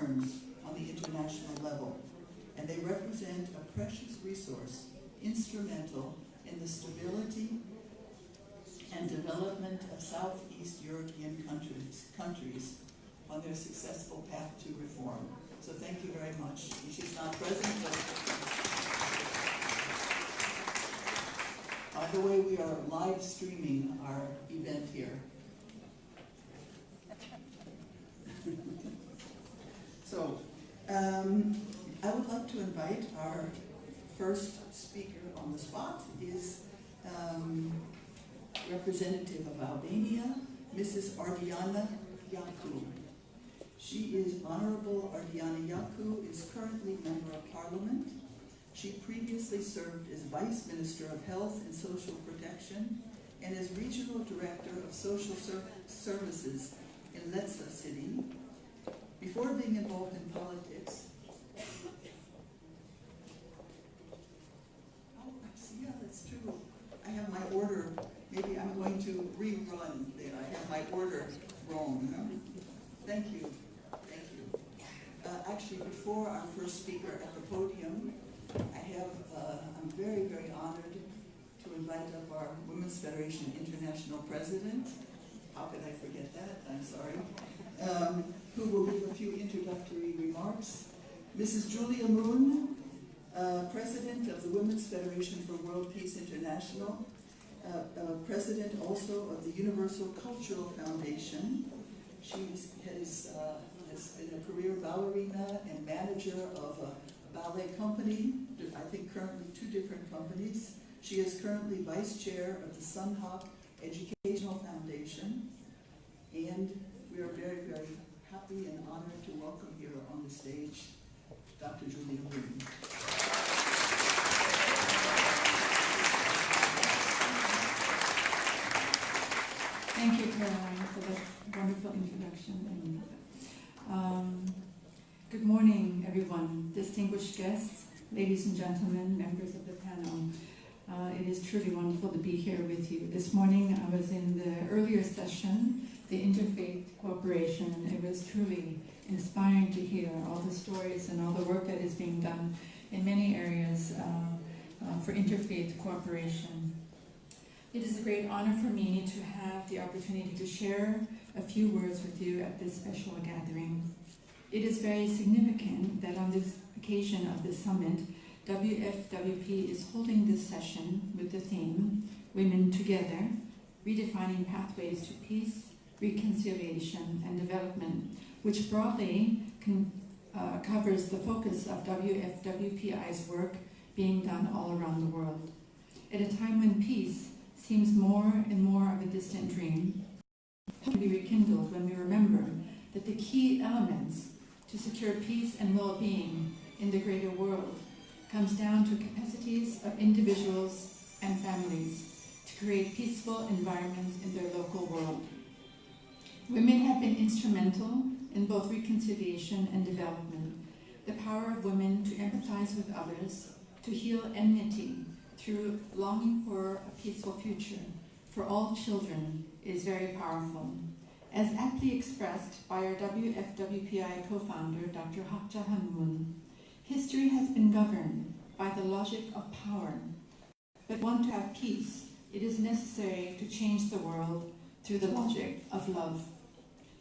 on the international level, and they represent a precious resource instrumental in the stability and development of Southeast European countries on their successful path to reform. So thank you very much. She's not present, but by the way, we are live streaming our event here. So, I would like to invite our first speaker on the spot is representative of Albania, Mrs. Ardiana Yaku. She is Honorable Ardiana Yaku, is currently Member of Parliament. She previously served as Vice Minister of Health and Social Protection and as Regional Director of Social Services in Letsa City. Before being involved in politics, yeah, that's true. I have my order. Maybe I'm going to rerun there. I have my order wrong. No? Thank you. Thank you. Actually, before our first speaker at the podium, I'm very, very honored to invite up our Women's Federation International President. How could I forget that? I'm sorry. Who will give a few introductory remarks. Mrs. Julia Moon, President of the Women's Federation for World Peace International, President also of the Universal Cultural Foundation. She has been a career ballerina and manager of a ballet company, I think currently 2 different companies. She is currently Vice Chair of the Sunhawk Educational Foundation, and we are very, very happy and honored to welcome here on the stage Dr. Julia Moon. Thank you, Caroline, for that wonderful introduction. And, good morning, everyone, distinguished guests, ladies and gentlemen, members of the panel. It is truly wonderful to be here with you. This morning I was in the earlier session, the Interfaith Cooperation, and it was truly inspiring to hear all the stories and all the work that is being done in many areas for interfaith cooperation. It is a great honor for me to have the opportunity to share a few words with you at this special gathering. It is very significant that on this occasion of this summit, WFWP is holding this session with the theme, Women Together, Redefining Pathways to Peace, Reconciliation and Development, which broadly covers the focus of WFWPI's work being done all around the world. At a time when peace seems more and more of a distant dream, it can be rekindled when we remember that the key elements to secure peace and well-being in the greater world comes down to capacities of individuals and families to create peaceful environments in their local world. Women have been instrumental in both reconciliation and development. The power of women to empathize with others, to heal enmity through longing for a peaceful future for all children is very powerful. As aptly expressed by our WFWPI co-founder, Dr. Hak Ja Han Moon, history has been governed by the logic of power. But if we want to have peace, it is necessary to change the world through the logic of love.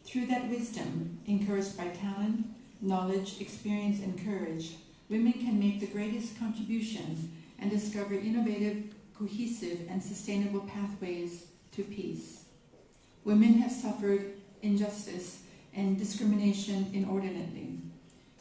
Through that wisdom, encouraged by talent, knowledge, experience, and courage, women can make the greatest contribution and discover innovative, cohesive, and sustainable pathways to peace. Women have suffered injustice and discrimination inordinately.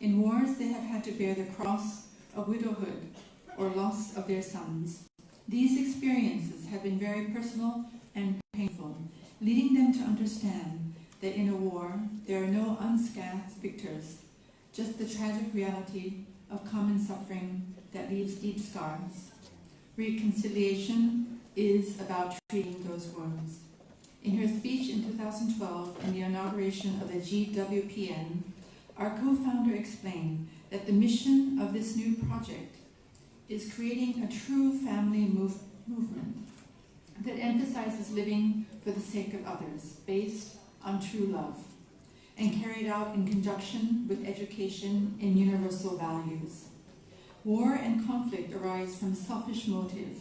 In wars, they have had to bear the cross of widowhood or loss of their sons. These experiences have been very personal and painful, leading them to understand that in a war, there are no unscathed victors, just the tragic reality of common suffering that leaves deep scars. Reconciliation is about treating those wounds. In her speech in 2012 in the inauguration of the GWPN, our co-founder explained that the mission of this new project is creating a true family movement that emphasizes living for the sake of others, based on true love. and carried out in conjunction with education and universal values. War and conflict arise from selfish motives,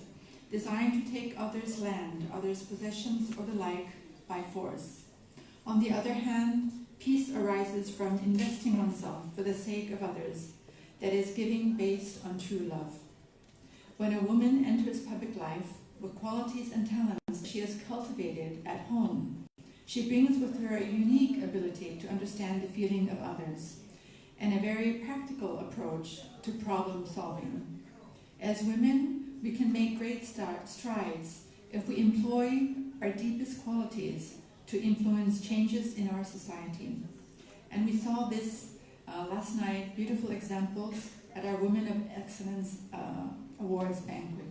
designed to take others' land, others' possessions, or the like by force. On the other hand, peace arises from investing oneself for the sake of others, that is, giving based on true love. When a woman enters public life with qualities and talents she has cultivated at home, she brings with her a unique ability to understand the feeling of others and a very practical approach to problem solving. As women, we can make great strides if we employ our deepest qualities to influence changes in our society. And we saw this last night, beautiful examples at our Women of Excellence Awards banquet.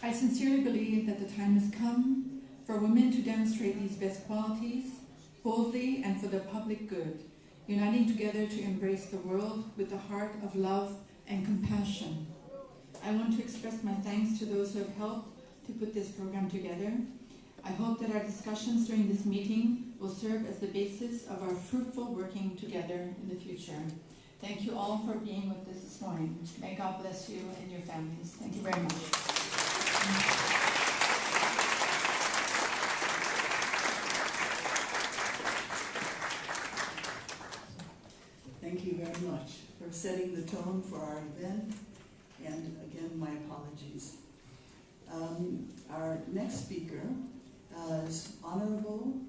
I sincerely believe that the time has come for women to demonstrate these best qualities boldly and for the public good, uniting together to embrace the world with the heart of love and compassion. I want to express my thanks to those who have helped to put this program together. I hope that our discussions during this meeting will serve as the basis of our fruitful working together in the future. Thank you all for being with us this morning. May God bless you and your families. Thank you very much. Thank you very much for setting the tone for our event, and again, my apologies. Our next speaker is Honorable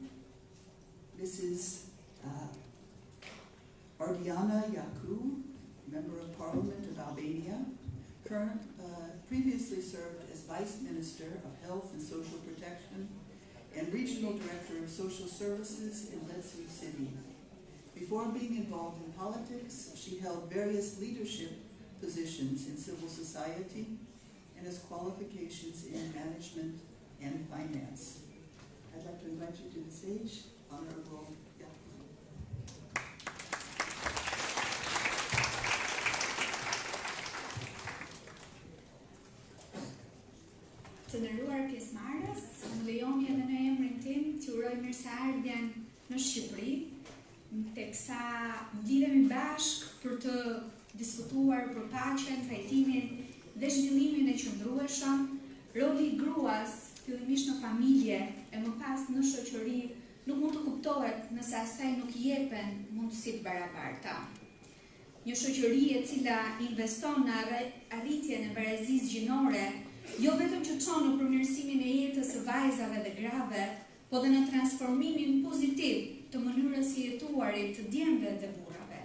Mrs. Ardiana Yaku, Member of Parliament of Albania, previously served as Vice Minister of Health and Social Protection and Regional Director of Social Services in Letsu City. Before being involved in politics, she held various leadership positions in civil society and has qualifications in management and finance. I'd like to invite you to the stage, Honorable Yaku. Të nderuar pjesëmarrës, më lejoni edhe në emrin tim t'ju uroj mirëseardhjen në Shqipëri, teksa lidhemi bashkë për të diskutuar për paqen, trajtimin dhe zhvillimin e qëndrueshëm, roli i gruas, fillimisht në familje e më pas në shoqëri, nuk mund të kuptohet nëse asaj nuk i jepen mundësitë barabarta. Një shoqëri e cila investon në arritjen e barazisë gjinore, jo vetëm që çon në përmirësimin e jetës së vajzave dhe grave, po dhe në transformimin pozitiv të mënyrës së jetuarit të djemve dhe burrave,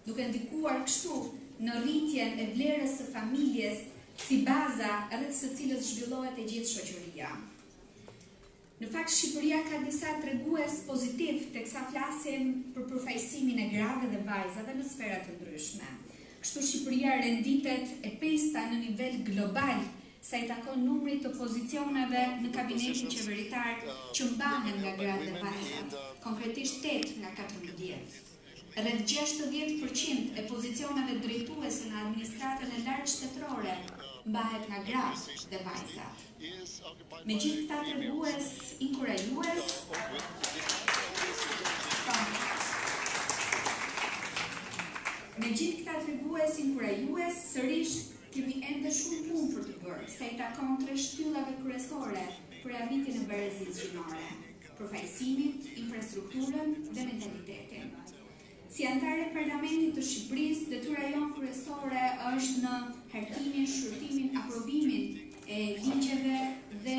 duke ndikuar kështu në rritjen e vlerës së familjes si baza rreth së cilës zhvillohet e gjithë shoqëria. Në fakt, Shqipëria ka disa tregues pozitiv teksa flasim për përfaqësimin e grave dhe vajzave në sfera të ndryshme. Kështu Shqipëria renditet e pesta në nivel global sa i takon numrit të pozicioneve në kabinetin qeveritar që mbahen nga gratë dhe vajzat, konkretisht 8 nga 14. Rreth 60% e pozicioneve drejtuese në administratën e lartë shtetërore mbahet nga gratë dhe vajzat. Me gjithë këta tregues inkurajues, sërish kemi ende shumë punë për të bërë, sa i takon 3 shtyllave kryesore për arritjen e barazisë gjinore: përfaqësimin, infrastrukturën dhe mentalitetin. Si antare e Parlamentit të Shqipërisë, detyra jonë kryesore është në harkimin, shërtimin, aprovimin e ligjeve dhe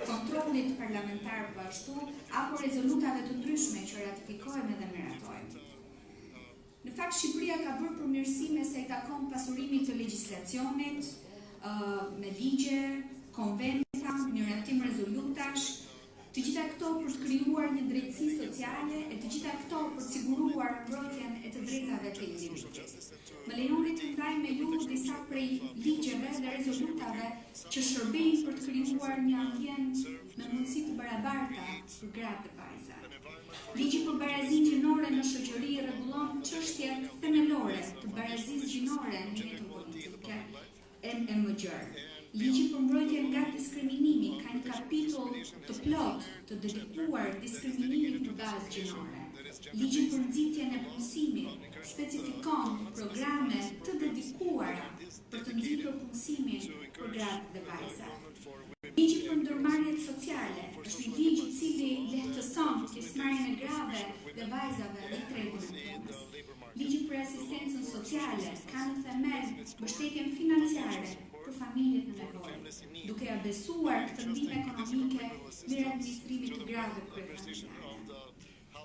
kontrollit parlamentar po ashtu, apo rezolutave të ndryshme që ratifikojmë dhe miratojmë. Në fakt, Shqipëria ka bërë përmirësime sa i takon pasurimit të legjislacionit, me ligje, konventa, miratim rezolutash, të gjitha këto për të krijuar një drejtësi sociale e të gjitha këto për të siguruar mbrojtjen e të drejtave të individit. Më lejoni të ndaj me ju disa prej ligjeve dhe rezolutave që shërbejnë për të krijuar një ambient me mundësi të barabarta për gratë dhe vajzat. Ligji për barazinë gjinore në shoqëri rregullon çështjet themelore të barazisë gjinore në jetën politike e më gjerë. Ligji për mbrojtjen nga diskriminimi ka një kapitull të plot të dedikuar diskriminimit në bazë gjinore. Ligji për nxitjen e punësimit specifikon programe të dedikuara për të nxitur punësimin për gratë dhe vajzat. Ligji për ndërmarrjet sociale është një ligj i cili lehtëson pjesëmarrjen e grave dhe vajzave në tregun e punës. Ligji për asistencën sociale ka në themel mbështetjen financiare për familjet në nevojë, duke ia besuar këtë ndihmë ekonomike mirë administrimit të grave kryefamiliare.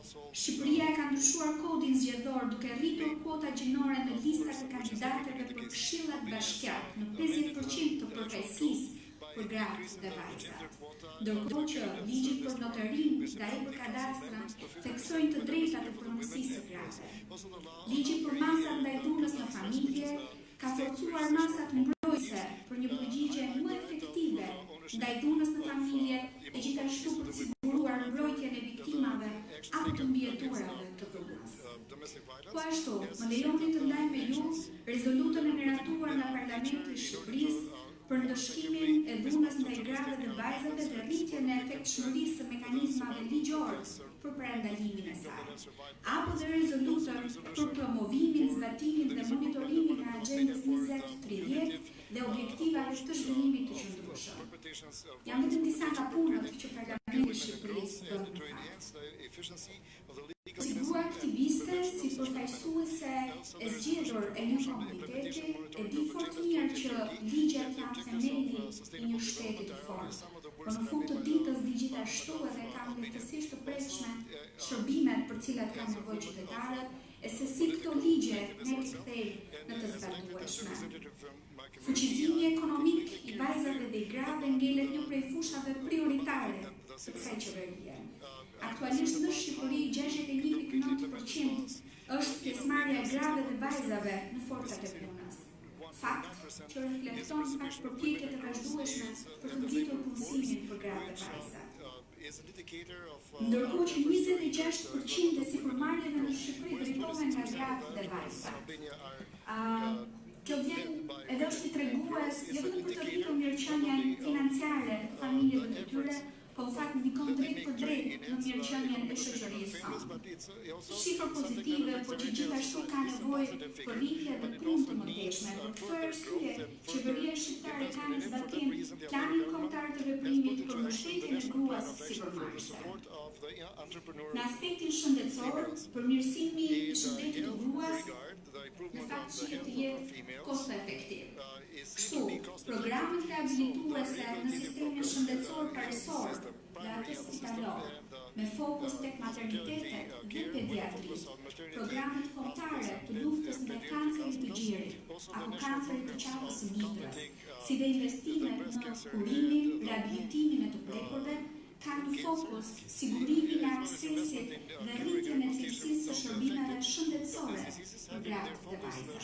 Shqipëria e ka ndryshuar kodin zgjedhor duke rritur kuota gjinore në listat e kandidatëve për këshillat bashkiake në 50% të përfaqësisë për gratë dhe vajzat. Ndërkohë që ligji për notarinë dhe ai për kadastrin theksojnë të drejtat e pronësisë së grave. Ligji për masat ndaj dhunës në familje ka forcuar masat mbrojtëse për një përgjigje më efektive ndaj dhunës në familje e gjithashtu për të siguruar mbrojtjen e viktimave apo të mbijeturave të dhunës. Po ashtu, më lejoni të ndaj me ju rezolutën e miratuar nga Parlamenti i Shqipërisë për ndëshkimin e dhunës ndaj grave dhe vajzave dhe rritjen e efektshmërisë së mekanizmave ligjor për parandalimin e saj, apo dhe rezolutën për promovimin, zbatimin dhe monitorimin e Agjendës 2030 dhe objektivave të zhvillimit të qëndrueshëm. Janë vetëm disa nga punët që Parlamenti i Shqipërisë bën në fakt. Si grua aktiviste, si përfaqësuese e zgjedhur e një komuniteti, e di fort mirë që ligjet janë themeli i një shteti të fortë. Por në fund të ditës di gjithashtu edhe kanë lehtësisht të prekshme shërbimet për cilat kanë nevojë qytetarët, e se si këto ligje ne i kthejnë në të zbatueshme. Fuqizimi ekonomik i vajzave dhe i grave ngelet një prej fushave prioritare të kësaj qeverie. Aktualisht në Shqipëri 61.9% është pjesëmarrja e grave dhe vajzave në forcat e punës. Fakt që reflekton fakt përpjekjet e vazhdueshme për të nxitur punësimin për gratë dhe vajzat. Ndërkohë që 26% e sipërmarrjeve në Shqipëri drejtohen nga gratë dhe vajzat. Kjo vjen edhe është i tregues jo vetëm për të rritur mirëqenien financiare të familjeve të tyre, po në fakt ndikon drejt për drejt në mirëqenien e shoqërisë sonë. Shifra pozitive, por që gjithashtu ka nevojë për rritje dhe punë të mëndshme. Për këtë arsye, qeveria shqiptare ka në zbatim planin kombëtar të veprimit për mbështetjen e gruas sipërmarrëse. Në aspektin shëndetësor, përmirësimi i shëndetit të gruas në fakt shihet të jetë kosto efektiv. Kështu, programet rehabilituese në sistemin shëndetësor parësor dhe atë spitalor, me fokus tek maternitetet dhe pediatri, programet kombëtare të luftës ndaj kancerit të gjirit apo kancerit të qafës së mitrës, si dhe investimet në kurimin, rehabilitimin e të plekurve, kanë në fokus sigurimin e aksesit dhe rritjen e cilësisë së shërbimeve shëndetësore për gratë dhe vajzat.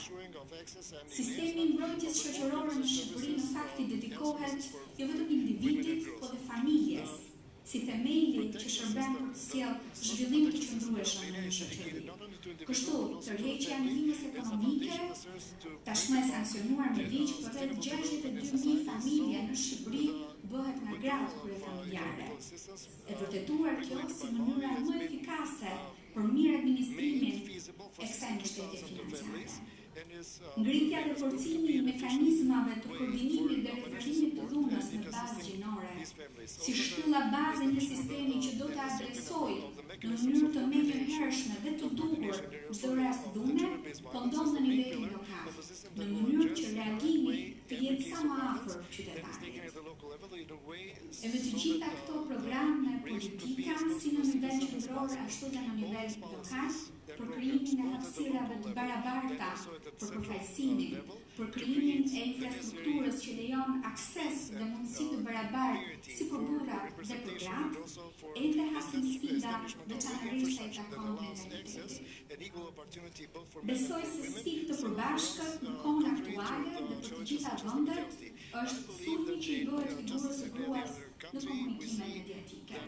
Sistemi i mbrojtjes shoqërore në Shqipëri në fakt i dedikohet jo vetëm individit, por dhe familjes, si themeli që shërben për të sjellë zhvillim të qëndrueshëm në një shoqëri. Kështu, tërheqja e ndihmës ekonomike, tashmë e sankcionuar me ligj për rreth 62.000 familje në Shqipëri bëhet nga gratë kryefamiljare. E vërtetuar kjo si mënyra më efikase për mirë administrimin e kësaj mbështetje financiare. Ngritja dhe forcimi i mekanizmave të koordinimit dhe referimit të dhunës në bazë gjinore, si shtylla baze një sistemi që do të adresojë në mënyrë të menjëhershme dhe të duhur çdo rast dhune, po ndodh në nivelin lokal, në mënyrë që reagimi të jetë sa më afër qytetarit. E me të gjitha këto programe politika, si në nivel qendror ashtu dhe në nivel lokal, për krijimin e hapësirave të barabarta për përfaqësimin, për krijimin e infrastrukturës që lejon akses dhe mundësi të barabartë si për burra dhe për gratë, ende hasin sfida veçanërisht e takon mentalitetit. Besoj se sfidë të përbashkët në kohën aktuale dhe për të gjitha vendet është sulmi që i bëhet figurës së gruas në komunikimet mediatike.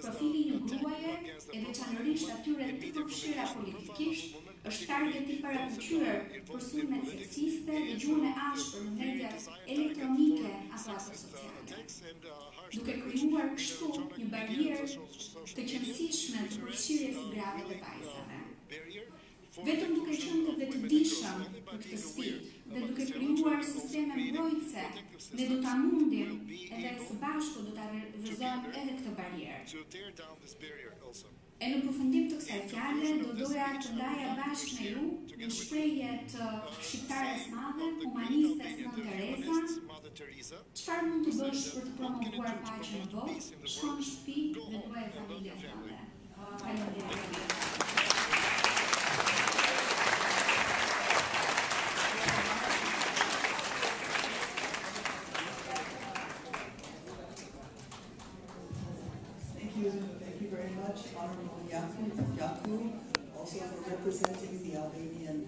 Profili një gruaje e veçanërisht atyre të përfshira politikisht është targeti i parapëqyer për sulmet seksiste dhe gjuhën e ashpër në mediat elektronike apo sociale, duke krijuar kështu një barierë të qëndrueshme të përfshirjes së grave dhe vajzave. Vetëm duke qenë të vetëdijshëm për këtë sfidë dhe duke krijuar sisteme mbrojtëse, ne do ta mundim edhe së bashku do ta realizojmë edhe këtë barierë. E në përfundim të kësaj fjale, do doja të ndaja bashkë me ju një shprehje të shqiptares madhe, humanistes Nën Tereza, çfarë mund të bësh për të promovuar paqen në botë, shkon në shtëpi dhe duaj familjen tënde. Faleminderit. Thank you very much, Honorable Yaku, also for representing the Albanian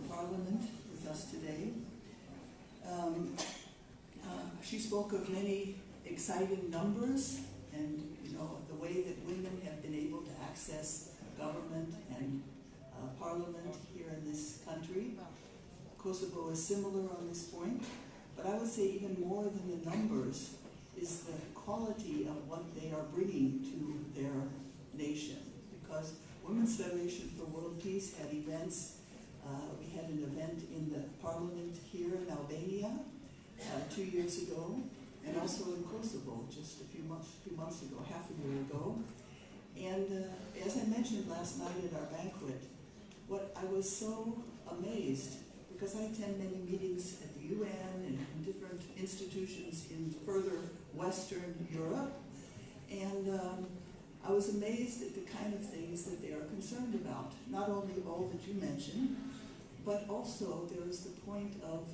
Parliament with us today. She spoke of many exciting numbers and, the way that women have been able to access government and parliament here in this country. Kosovo is similar on this point, but I would say even more than the numbers is the quality of what they are bringing to their nation. Because Women's Federation for World Peace had events. We had an event in the parliament here in Albania 2 years ago, and also in Kosovo just a few months ago, half a year ago. And as I mentioned last night at our banquet, what I was so amazed, because I attend many meetings at the UN and in different institutions in further Western Europe, and I was amazed at the kind of things that they are concerned about. Not only all that you mentioned, but also there is the point of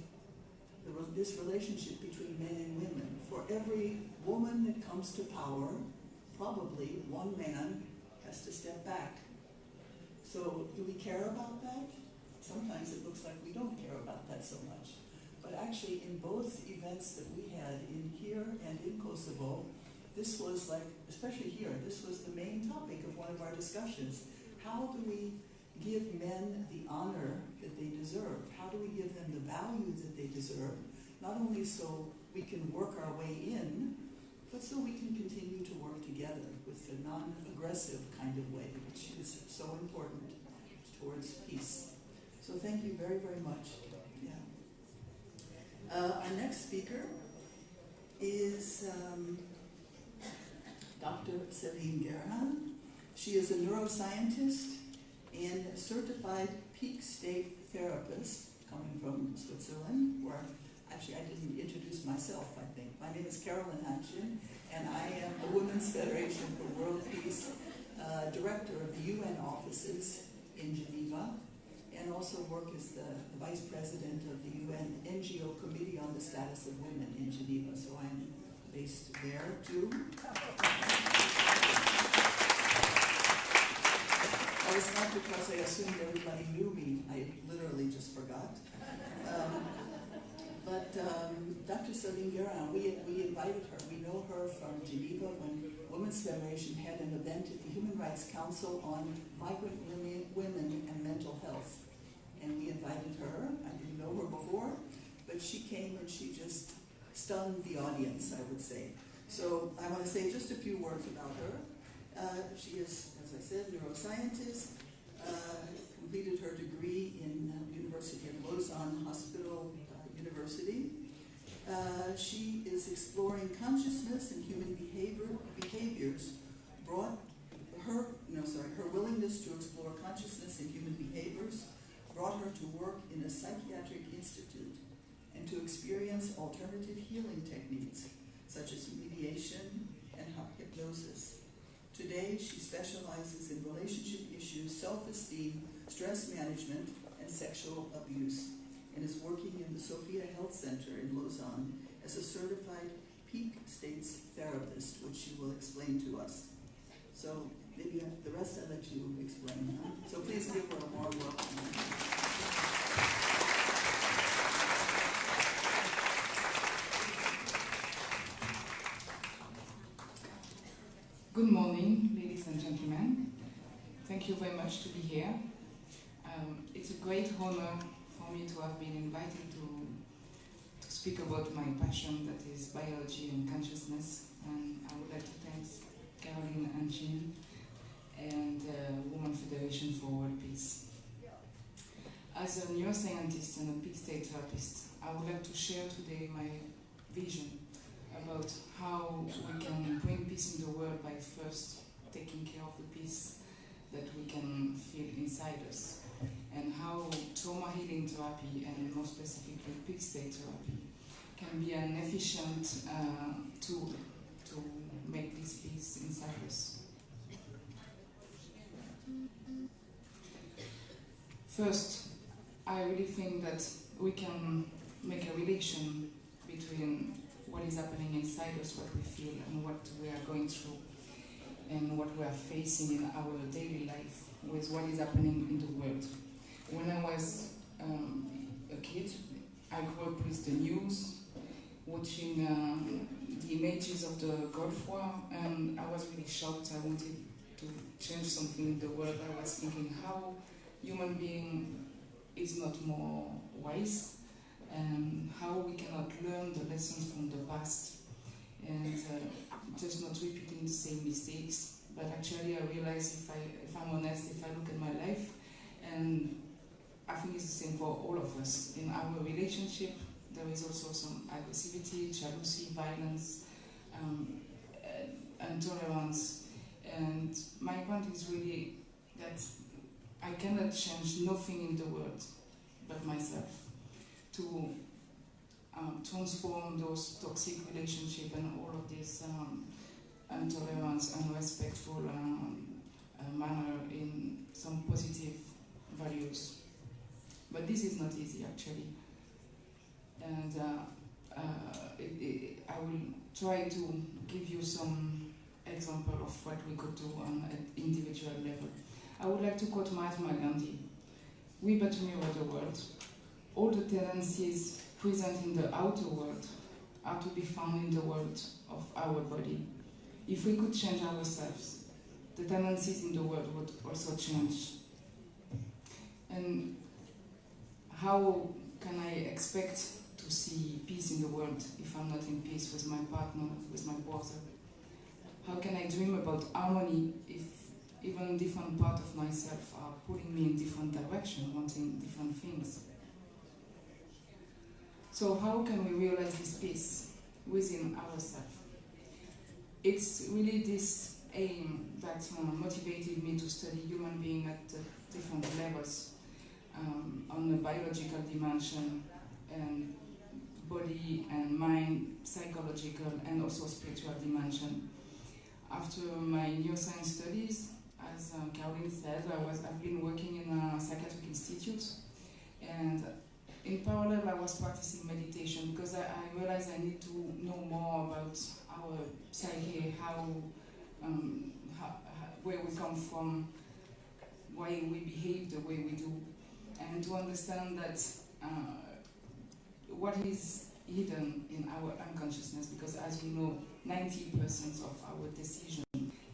this relationship between men and women. For every woman that comes to power, probably one man has to step back. So do we care about that? Sometimes it looks like we don't care about that so much. But actually in both events that we had in here and in Kosovo, this was like, especially here, this was the main topic of one of our discussions. How do we give men the honor that they deserve? How do we give them the value that they deserve? Not only so we can work our way in, but so we can continue to work together with a non-aggressive kind of way, which is so important towards peace. So thank you very, very much. Our next speaker is Dr. Celine Gerhan. She is a neuroscientist and certified peak state therapist coming from Switzerland, where actually I didn't introduce myself, I think. My name is Carolyn Hanchin, and I am the Women's Federation for World Peace Director of the UN offices in Geneva, and also work as the Vice President of the UN NGO Committee on the Status of Women in Geneva, so I'm based there too. That was not because I assumed everybody knew me, I literally just forgot. But Dr. Celine Gerhan, we invited her. We know her from Geneva when Women's Federation had an event at the Human Rights Council on migrant women and mental health. And we invited her. I didn't know her before, but she came and she just stunned the audience, I would say. So I want to say just a few words about her. She is, as I said, neuroscientist, completed her degree in University of Lausanne Hospital University. She is exploring consciousness and human behaviors. Her willingness to explore consciousness and human behaviors brought her to work in a psychiatric institute and to experience alternative healing techniques such as mediation and hypnosis. Today, she specializes in relationship issues, self-esteem, stress management, and sexual abuse, and is working in the Sophia Health Center in Lausanne as a certified peak states therapist, which she will explain to us. So maybe the rest I'll let you explain. Huh? So please give her a warm welcome. morning, ladies and gentlemen. Thank you very much to be here. It's a great honor for me to have been invited to speak about my passion, that is biology and consciousness. And I would like to thank Caroline and Jean and Women Federation for World Peace. As a neuroscientist and a peak state therapist, I would like to share today my vision about how we can bring peace in the world by first taking care of the peace that we can feel inside us, and how trauma healing therapy, and more specifically peak state therapy, can be an efficient tool to make this peace inside us. First, I really think that we can make a relation between what is happening inside us, what we feel, and what we are going through, and what we are facing in our daily life with what is happening in the world. When I was a kid, I grew up with the news, watching the images of the Gulf War, and I was really shocked. I wanted to change something in the world. I was thinking how human being is not more wise, and how we cannot learn the lessons from the past and just not repeating the same mistakes. But actually I realize, if I'm honest, if I look at my life, and I think it's the same for all of us. In our relationship, there is also some aggressivity, jealousy, violence, intolerance. And my point is really that I cannot change nothing in the world but myself to transform those toxic relationships and all of this intolerance and respectful manner in some positive values. But this is not easy, actually. And I will try to give you some example of what we could do on an individual level. I would like to quote Mahatma Gandhi. We but mirror the world. All the tendencies present in the outer world are to be found in the world of our body. If we could change ourselves, the tendencies in the world would also change. And how can I expect to see peace in the world if I'm not in peace with my partner, with my brother? How can I dream about harmony if even different parts of myself are pulling me in different directions, wanting different things? So how can we realize this peace within ourselves? It's really this aim that motivated me to study human being at different levels, on the biological dimension, and body and mind, psychological, and also spiritual dimension. After my neuroscience studies, as Caroline said, I've been working in a psychiatric institute, and in parallel I was practicing meditation because I realized I need to know more about our psyche, where we come from, why we behave the way we do, and to understand that what is hidden in our unconsciousness, because as we know, 90% of our decisions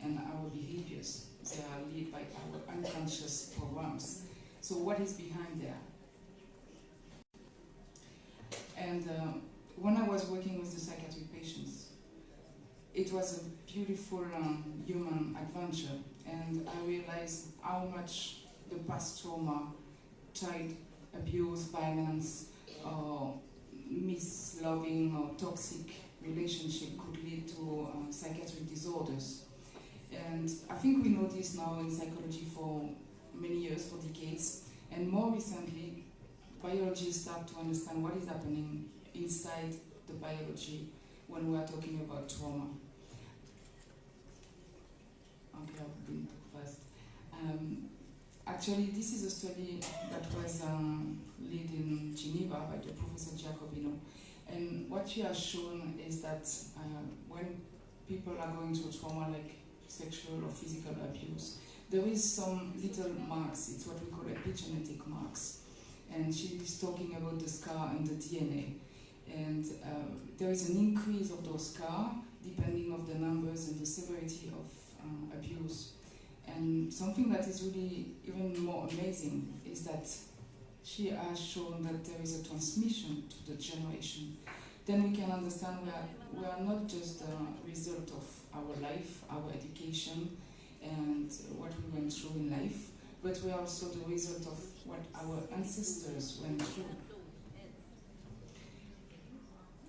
and our behaviors, they are led by our unconscious programs. So what is behind there? And when I was working with the psychiatric patients, it was a beautiful human adventure, and I realized how much the past trauma, child abuse, violence, or misloving or toxic relationship could lead to psychiatric disorders. And I think we know this now in psychology for many years, for decades, and more recently, biologists start to understand what is happening inside the biology when we are talking about trauma. Okay, I've been too fast. Actually, this is a study that was led in Geneva by the Professor Giacobino. And what she has shown is that when people are going through trauma like sexual or physical abuse, there is some little marks. It's what we call epigenetic marks. And she is talking about the scar in the DNA. And there is an increase of those scars depending on the numbers and the severity of abuse. And something that is really even more amazing is that she has shown that there is a transmission to the generation. Then we can understand we are not just the result of our life, our education, and what we went through in life, but we are also the result of what our ancestors went through.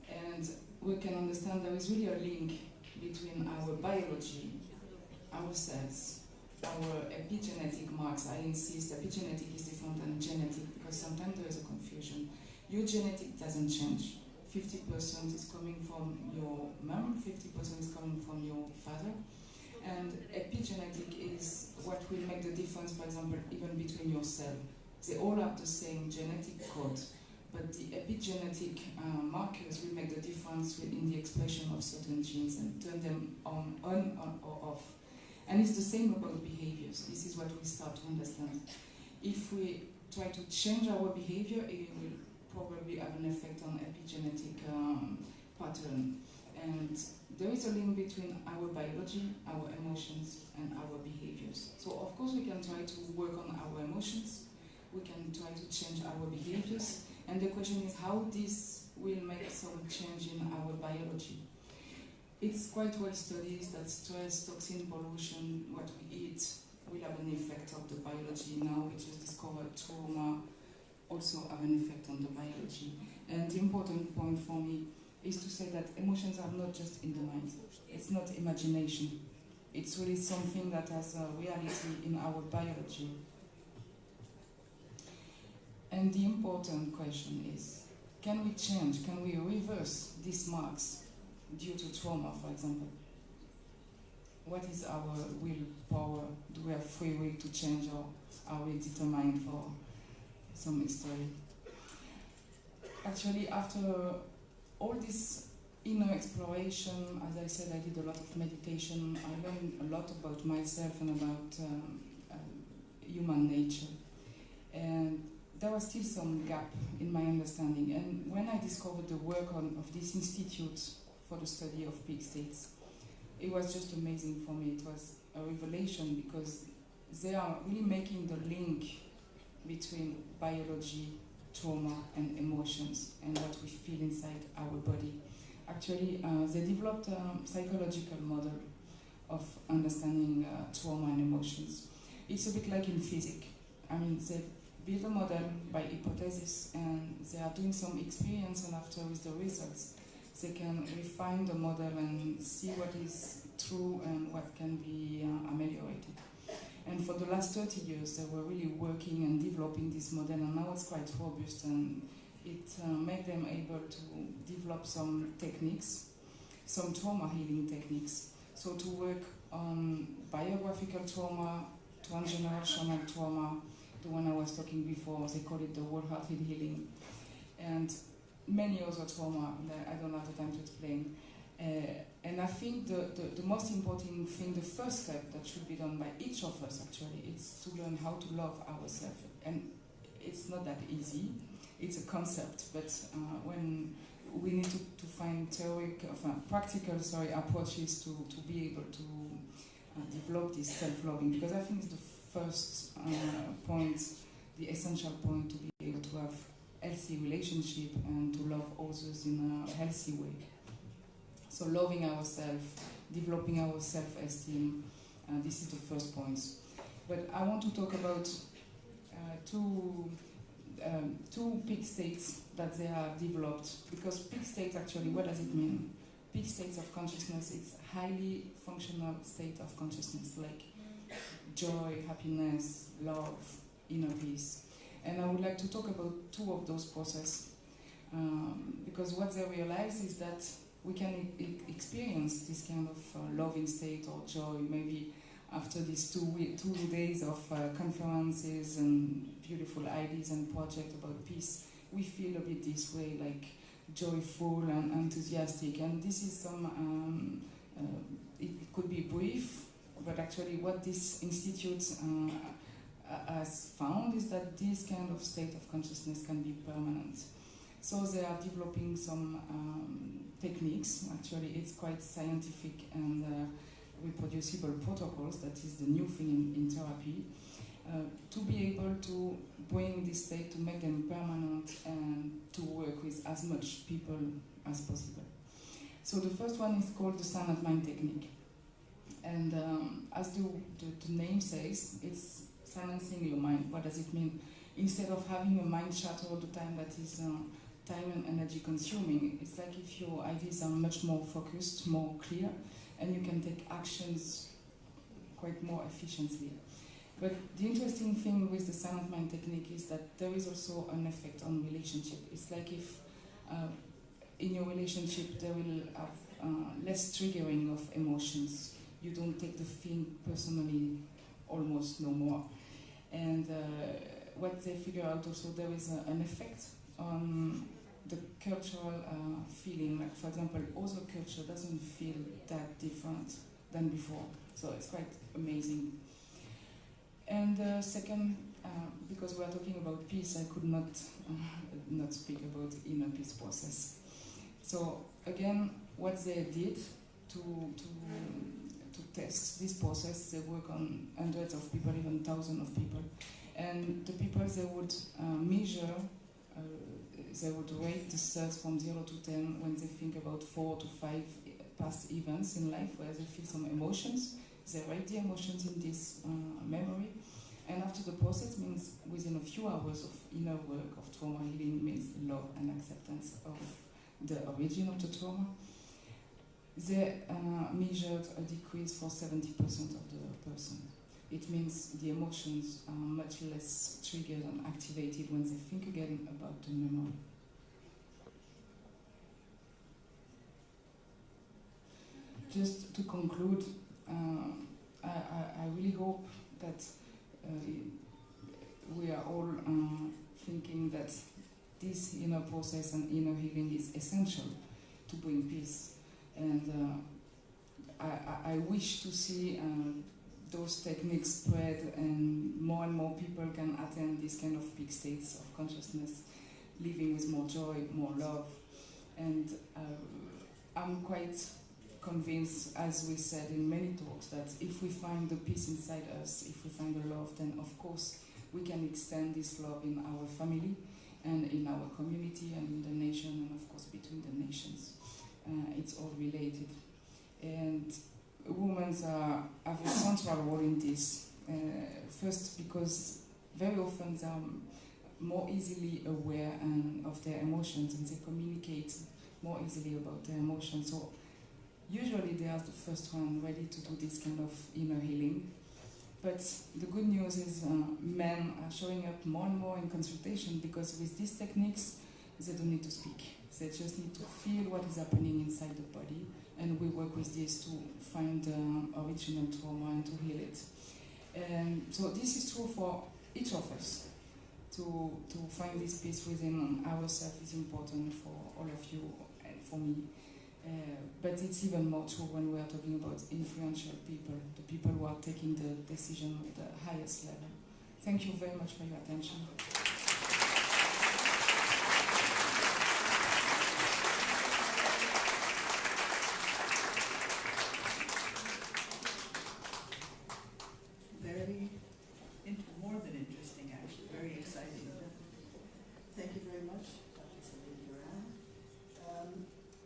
And we can understand there is really a link between our biology, our cells, our epigenetic marks. I insist epigenetic is different than genetic because sometimes there is a confusion. Your genetic doesn't change. 50% is coming from your mom, 50% is coming from your father. And epigenetic is what will make the difference, for example, even between your cells. They all have the same genetic code, but the epigenetic markers will make the difference in the expression of certain genes and turn them on or off. And it's the same about behaviors. This is what we start to understand. If we try to change our behavior, it will probably have an effect on epigenetic pattern. And there is a link between our biology, our emotions, and our behaviors. So of course we can try to work on our emotions, we can try to change our behaviors, and the question is how this will make some change in our biology. It's quite well studied that stress, toxin, pollution, what we eat will have an effect on the biology. Now we just discovered trauma also have an effect on the biology. And the important point for me is to say that emotions are not just in the mind. It's not imagination. It's really something that has a reality in our biology. And the important question is, can we change, can we reverse these marks due to trauma, for example? What is our willpower? Do we have free will to change, or are we determined for some history? Actually, after all this inner exploration, as I said, I did a lot of meditation. I learned a lot about myself and about human nature. And there was still some gap in my understanding. And when I discovered the work of this institute for the study of peak states, it was just amazing for me. It was a revelation because they are really making the link between biology, trauma, and emotions, and what we feel inside our body. Actually, they developed a psychological model of understanding trauma and emotions. It's a bit like in physics. I mean, they build a model by hypothesis, and they are doing some experience, and after with the results, they can refine the model and see what is true and what can be ameliorated. And for the last 30 years, they were really working and developing this model, and now it's quite robust, and it made them able to develop some techniques, some trauma healing techniques. So to work on biographical trauma, transgenerational trauma, the one I was talking before, they call it the wholehearted healing, and many other trauma that I don't have the time to explain. And I think the most important thing, the first step that should be done by each of us actually, is to learn how to love ourselves. And it's not that easy, it's a concept, but when we need to find practical approaches to be able to develop this self-loving, because I think it's the first point, the essential point to be able to have healthy relationship and to love others in a healthy way. So loving ourselves, developing our self-esteem, this is the first point. But I want to talk about two peak states that they have developed, because peak states actually, what does it mean? Peak states of consciousness, it's highly functional state of consciousness, like joy, happiness, love, inner peace. And I would like to talk about two of those processes, because what they realize is that we can experience this kind of loving state or joy maybe after these 2 days of conferences and beautiful ideas and projects about peace. We feel a bit this way, like joyful and enthusiastic, and this is some, it could be brief, but actually what this institute has found is that this kind of state of consciousness can be permanent. So they are developing some techniques. Actually, it's quite scientific, and reproducible protocols, that is the new thing in therapy, to be able to bring this state, to make them permanent, and to work with as much people as possible. So the first one is called the silent mind technique. And as the name says, it's silencing your mind. What does it mean? Instead of having a mind chatter all the time that is time and energy consuming, it's like if your ideas are much more focused, more clear, and you can take actions quite more efficiently. But the interesting thing with the silent mind technique is that there is also an effect on relationship. It's like if in your relationship there will have less triggering of emotions. You don't take the thing personally almost no more. And what they figure out also, there is an effect on the cultural feeling. Like, for example, other culture doesn't feel that different than before. So it's quite amazing. And second, because we are talking about peace, I could not speak about inner peace process. So again, what they did to test this process, they work on hundreds of people, even thousands of people. And the people, they would measure, they would rate the cells from 0 to 10 when they think about 4 to 5 past events in life where they feel some emotions. They write the emotions in this memory. And after the process means within a few hours of inner work, of trauma healing, means love and acceptance of the origin of the trauma. They measured a decrease for 70% of the person. It means the emotions are much less triggered and activated when they think again about the memory. Just to conclude, I really hope that we are all thinking that this inner process and inner healing is essential to bring peace. And I wish to see those techniques spread and more people can attain these kind of peak states of consciousness, living with more joy, more love. And I'm quite convinced, as we said in many talks, that if we find the peace inside us, if we find the love, then of course we can extend this love in our family and in our community and in the nation and of course between the nations. It's all related. And women have a central role in this. First, because very often they are more easily aware of their emotions and they communicate more easily about their emotions. So usually they are the first one ready to do this kind of inner healing. But the good news is men are showing up more and more in consultation because with these techniques, they don't need to speak. They just need to feel what is happening inside the body, and we work with this to find the original trauma and to heal it. And so this is true for each of us. To find this peace within ourselves is important for all of you and for me. But it's even more true when we are talking about influential people, the people who are taking the decision at the highest level. Thank you very much for your attention. More than interesting, actually, very exciting. Thank you very much, Dr. Celine Duran.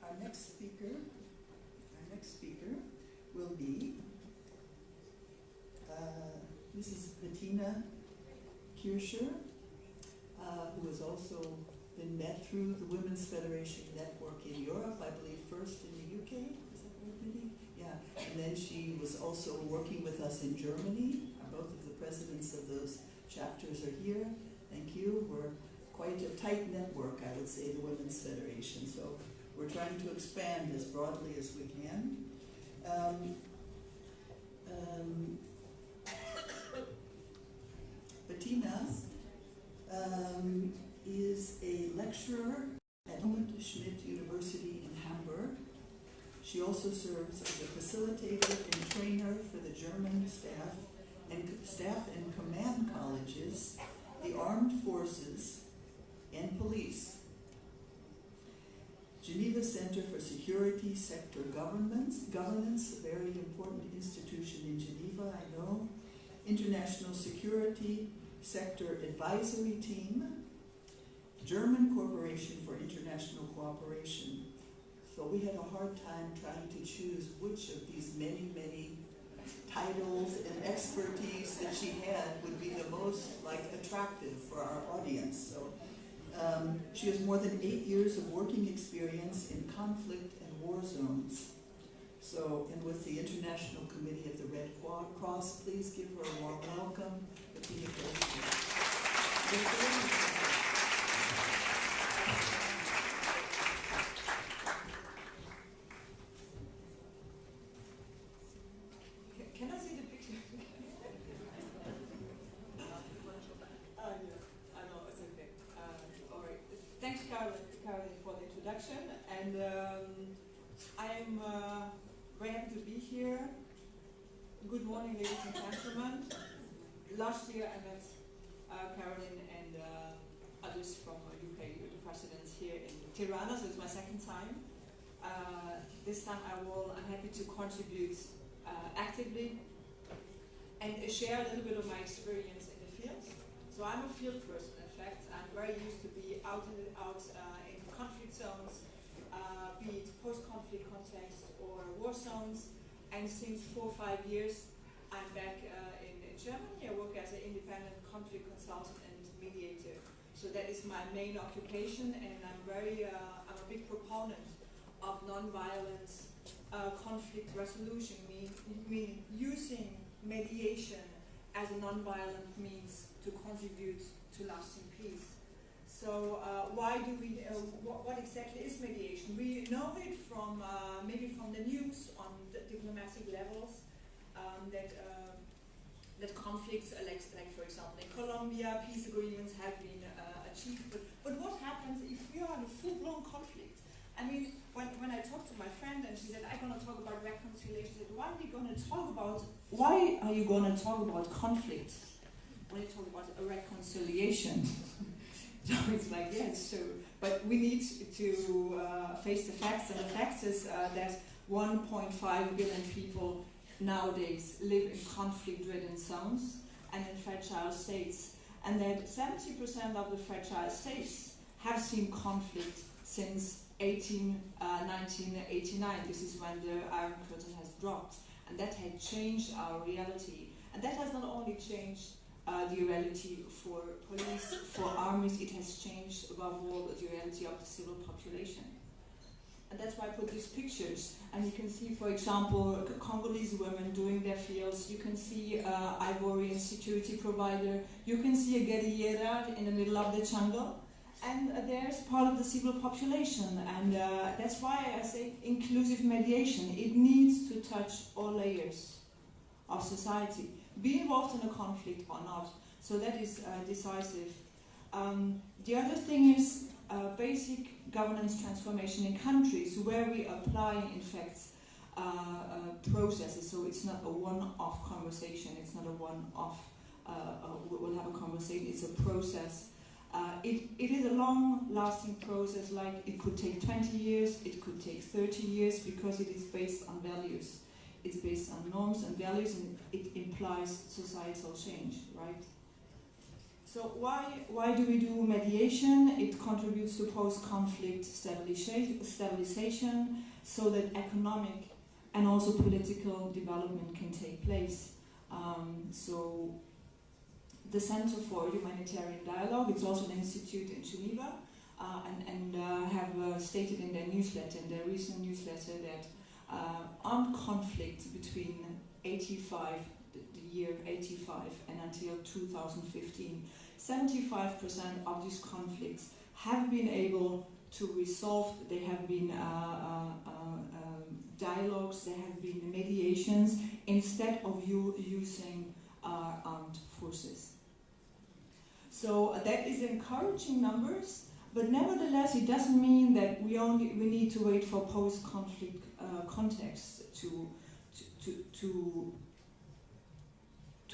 Our next speaker will be Mrs. Bettina Kircher, who has also been met through the Women's Federation Network in Europe, I believe first in the UK, is that right, Mindy? Yeah, and then she was also working with us in Germany. Both of the presidents of those chapters are here. Thank you. We're quite a tight network, I would say, the Women's Federation. So we're trying to expand as broadly as we can. Bettina is a lecturer at Helmut Schmidt University in Hamburg. She also serves as a facilitator and trainer for the German staff and command colleges, the armed forces, and police. Geneva Center for Security Sector Governance, a very important institution in Geneva, I know. International Security Sector Advisory Team, German Corporation for International Cooperation. So we had a hard time trying to choose which of these many, many titles and expertise that she had would be the most attractive for our audience. So she has more than 8 years of working experience in conflict and war zones. So, and with the International Committee of the Red Cross, please give her a warm welcome, Bettina Goldstein. Can I see the picture? Yeah, I know, it's okay. All right. Thanks, Caroline, for the introduction. And I'm very happy to be here. Good morning, ladies and gentlemen. Last year I met Caroline and others from UK, the president here in Tirana, so it's my second time. This time I'm happy to contribute actively and share a little bit of my experience in the field. So I'm a field person, in fact. I'm very used to be out in conflict zones, be it post-conflict context or war zones. And since 4 or 5 years, I'm back in Germany. I work as an independent conflict consultant and mediator. So that is my main occupation, and I'm a big proponent of non-violent conflict resolution, meaning using mediation as a non-violent means to contribute to lasting peace. So why do we, what exactly is mediation? We know it from, maybe from the news on the diplomatic levels, that conflicts, like for example in Colombia, peace agreements have been achieved. But what happens if we are in a full-blown conflict? I mean, when I talked to my friend and she said, I'm going to talk about reconciliation, I said, why are you going to talk about conflict when you talk about a reconciliation? So it's like, yes, so, but we need to face the facts, and the fact is that 1.5 billion people nowadays live in conflict-ridden zones and in fragile states, and that 70% of the fragile states have seen conflict since 1989. This is when the Iron Curtain has dropped, and that had changed our reality. And that has not only changed the reality for police, for armies, it has changed above all the reality of the civil population. And that's why I put these pictures. And you can see, for example, Congolese women doing their fields. You can see Ivorian security provider. You can see a guerrillera in the middle of the jungle. And there's part of the civil population. And that's why I say inclusive mediation. It needs to touch all layers of society. Be involved in a conflict or not. So that is decisive. The other thing is basic governance transformation in countries where we apply, in fact, processes. So it's not a one-off conversation. It's not a one-off, we'll have a conversation. It's a process. It is a long-lasting process, like it could take 20 years, it could take 30 years, because it is based on values. It's based on norms and values, and it implies societal change, right? So why do we do mediation? It contributes to post-conflict stabilization so that economic and also political development can take place. So the Center for Humanitarian Dialogue, it's also an institute in Geneva, and have stated in their newsletter, in their recent newsletter, that armed conflict between the year 85 and until 2015, 75% of these conflicts have been able to resolve. There have been dialogues, there have been mediations, instead of using armed forces. So that is encouraging numbers, but nevertheless it doesn't mean that we need to wait for post-conflict context to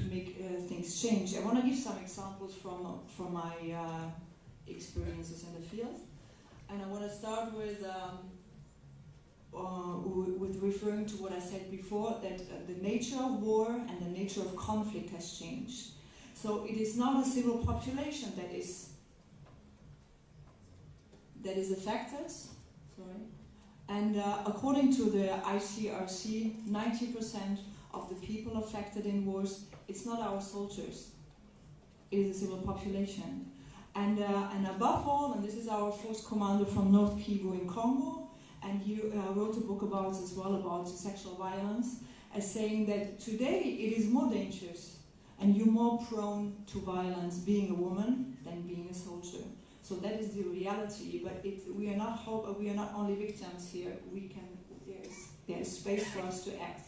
make things change. I want to give some examples from my experiences in the field. And I want to start with referring to what I said before, that the nature of war and the nature of conflict has changed. So it is not a civil population that is affected. Sorry. And according to the ICRC, 90% of the people affected in wars, it's not our soldiers, it is a civil population. And above all, and this is our force commander from North Kivu in Congo, and he wrote a book about as well about sexual violence, as saying that today it is more dangerous and you're more prone to violence being a woman than being a soldier. So that is the reality, but we are not only victims here. There is space for us to act.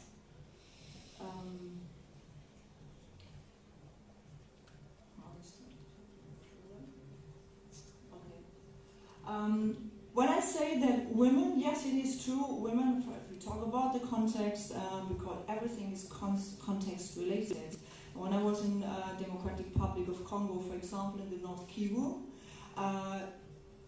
When I say that women, yes, it is true. Women, if we talk about the context, because everything is context related. When I was in Democratic Republic of Congo, for example, in the North Kivu.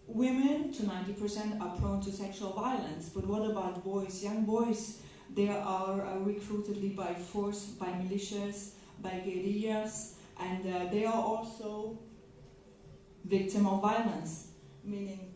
Women, to 90%, are prone to sexual violence. But what about boys? Young boys, they are recruited by force, by militias, by guerrillas, and they are also victim of violence. Meaning,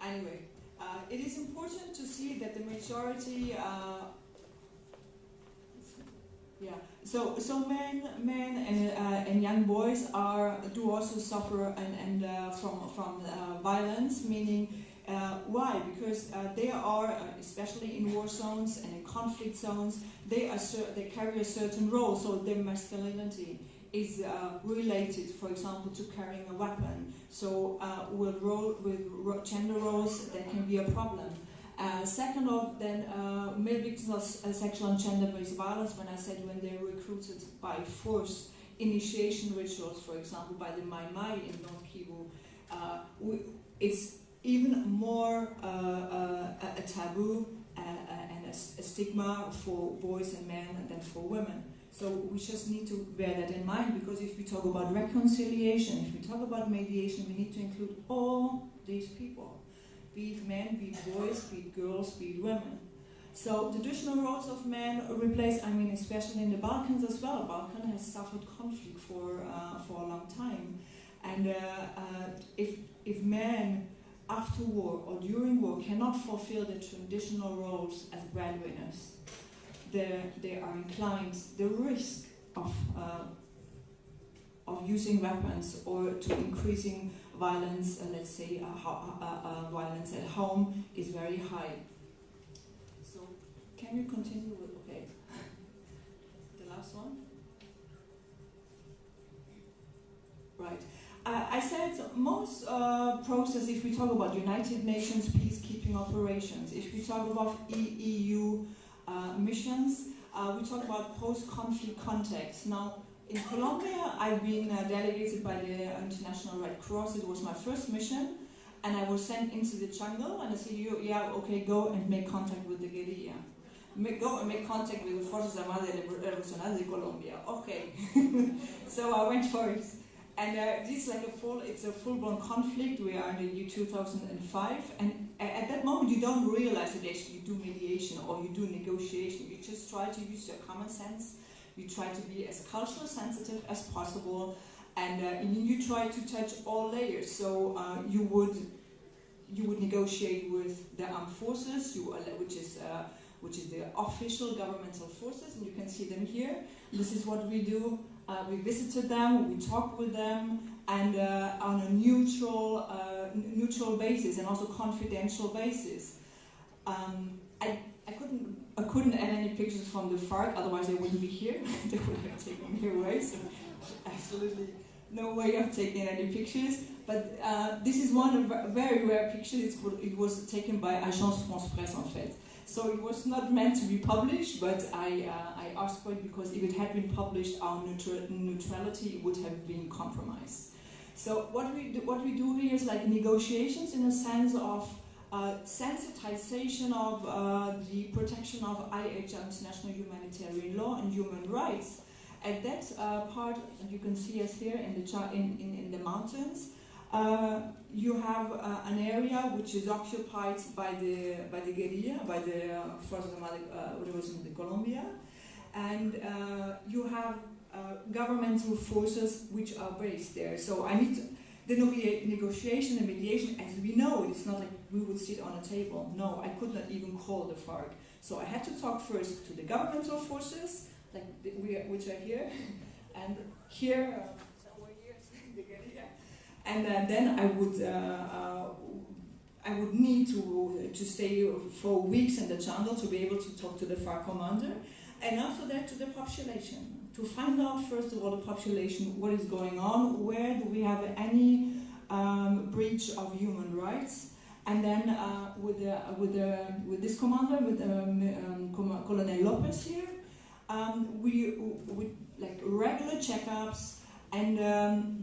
anyway, it is important to see that the majority, so men and young boys do also suffer from violence. Meaning, why? Because they are, especially in war zones and in conflict zones, they carry a certain role. So their masculinity is related, for example, to carrying a weapon. So with gender roles, that can be a problem. Second of then, male victims of sexual and gender-based violence, when I said when they're recruited by force, initiation rituals, for example, by the Mai Mai in North Kivu, it's even more a taboo and a stigma for boys and men than for women. So we just need to bear that in mind, because if we talk about reconciliation, if we talk about mediation, we need to include all these people, be it men, be it boys, be it girls, be it women. So traditional roles of men replace, especially in the Balkans as well. Balkan has suffered conflict for a long time, and if men after war or during war cannot fulfill the traditional roles as breadwinners, they are inclined, the risk of using weapons or to increasing violence, let's say violence at home, is very high. So can you continue with, okay, the last one? Right. I said most process, if we talk about United Nations peacekeeping operations, if we talk about EU missions, we talk about post-conflict context. Now, in Colombia, I've been delegated by the International Red Cross. It was my first mission, and I was sent into the jungle, and I said, go and make contact with the guerrilla. Go and make contact with the Fuerzas Armadas Revolucionarias de Colombia. Okay. So I went for it. And this is like it's a full-blown conflict. We are in the year 2005, and at that moment you don't realize that actually you do mediation or you do negotiation. You just try to use your common sense. You try to be as culturally sensitive as possible, and you try to touch all layers. So you would negotiate with the armed forces, which is the official governmental forces, and you can see them here. This is what we do. We visited them, we talked with them, and on a neutral basis and also confidential basis. I couldn't couldn't add any pictures from the FARC, otherwise they wouldn't be here. They would have taken me away, so absolutely no way of taking any pictures. But this is one of a very rare pictures. It was taken by Agence France Presse, en fait. So it was not meant to be published, but I asked for it because if it had been published, our neutrality would have been compromised. So what we do here is like negotiations in a sense of sensitization of the protection of IHL, international humanitarian law and human rights. At that part, and you can see us here in the in the mountains, you have an area which is occupied by the guerrilla, by the Fuerzas Armadas de Colombia, and you have governmental forces which are based there. So the negotiation and mediation, as we know, it's not like we would sit on a table. No, I could not even call the FARC. So I had to talk first to the governmental forces, like which are here, and here, somewhere here, the guerrilla. And then I would need to stay for weeks in the jungle to be able to talk to the FARC commander, and after that to the population, to find out first of all the population what is going on, where do we have any breach of human rights, and then with this commander, with Colonel Lopez here, we like regular checkups. And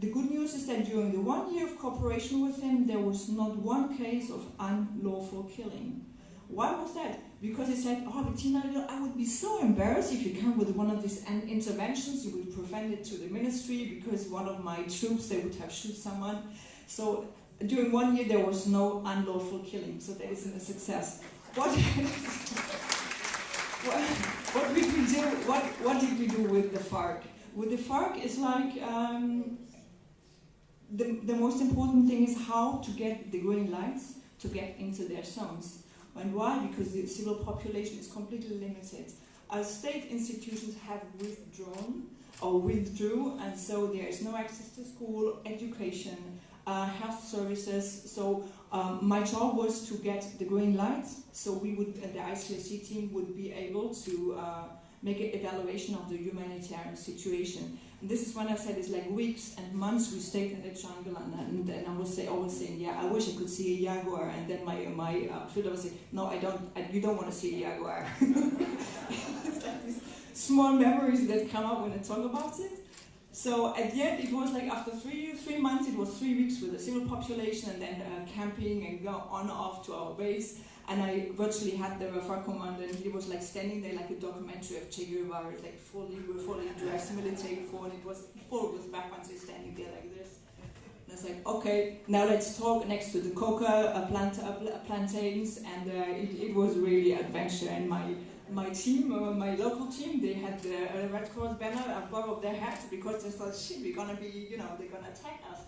the good news is that during the 1 year of cooperation with him, there was not one case of unlawful killing. Why was that? Because he said, oh, Bettina, I would be so embarrassed if you come with one of these interventions, you would prevent it to the ministry, because one of my troops, they would have shot someone. So during 1 year, there was no unlawful killing, so that isn't a success. What did we do with the FARC? With the FARC, it's like the most important thing is how to get the green lights to get into their zones. And why? Because the civil population is completely limited. Our state institutions have withdrew, and so there is no access to school, education, health services. So my job was to get the green lights, so we would, the ICRC team would be able to make an evaluation of the humanitarian situation. And this is when I said it's like weeks and months we stayed in the jungle, and I was always saying, yeah, I wish I could see a jaguar, and then my fielder would say, no, I don't, you don't want to see a jaguar. It's like these small memories that come up when I talk about it. So at the end, it was like after 3 months, it was 3 weeks with the civil population, and then camping and go on off to our base. And I virtually had the FARC commander, and he was like standing there like a documentary of Che Guevara, like fully dressed military form. It was full with backpacks, standing there like this. And I was like, okay, now let's talk next to the coca plantains, and it was really adventure. And my team, my local team, they had the Red Cross banner above their heads because they thought, shit, we're gonna be, they're gonna attack us.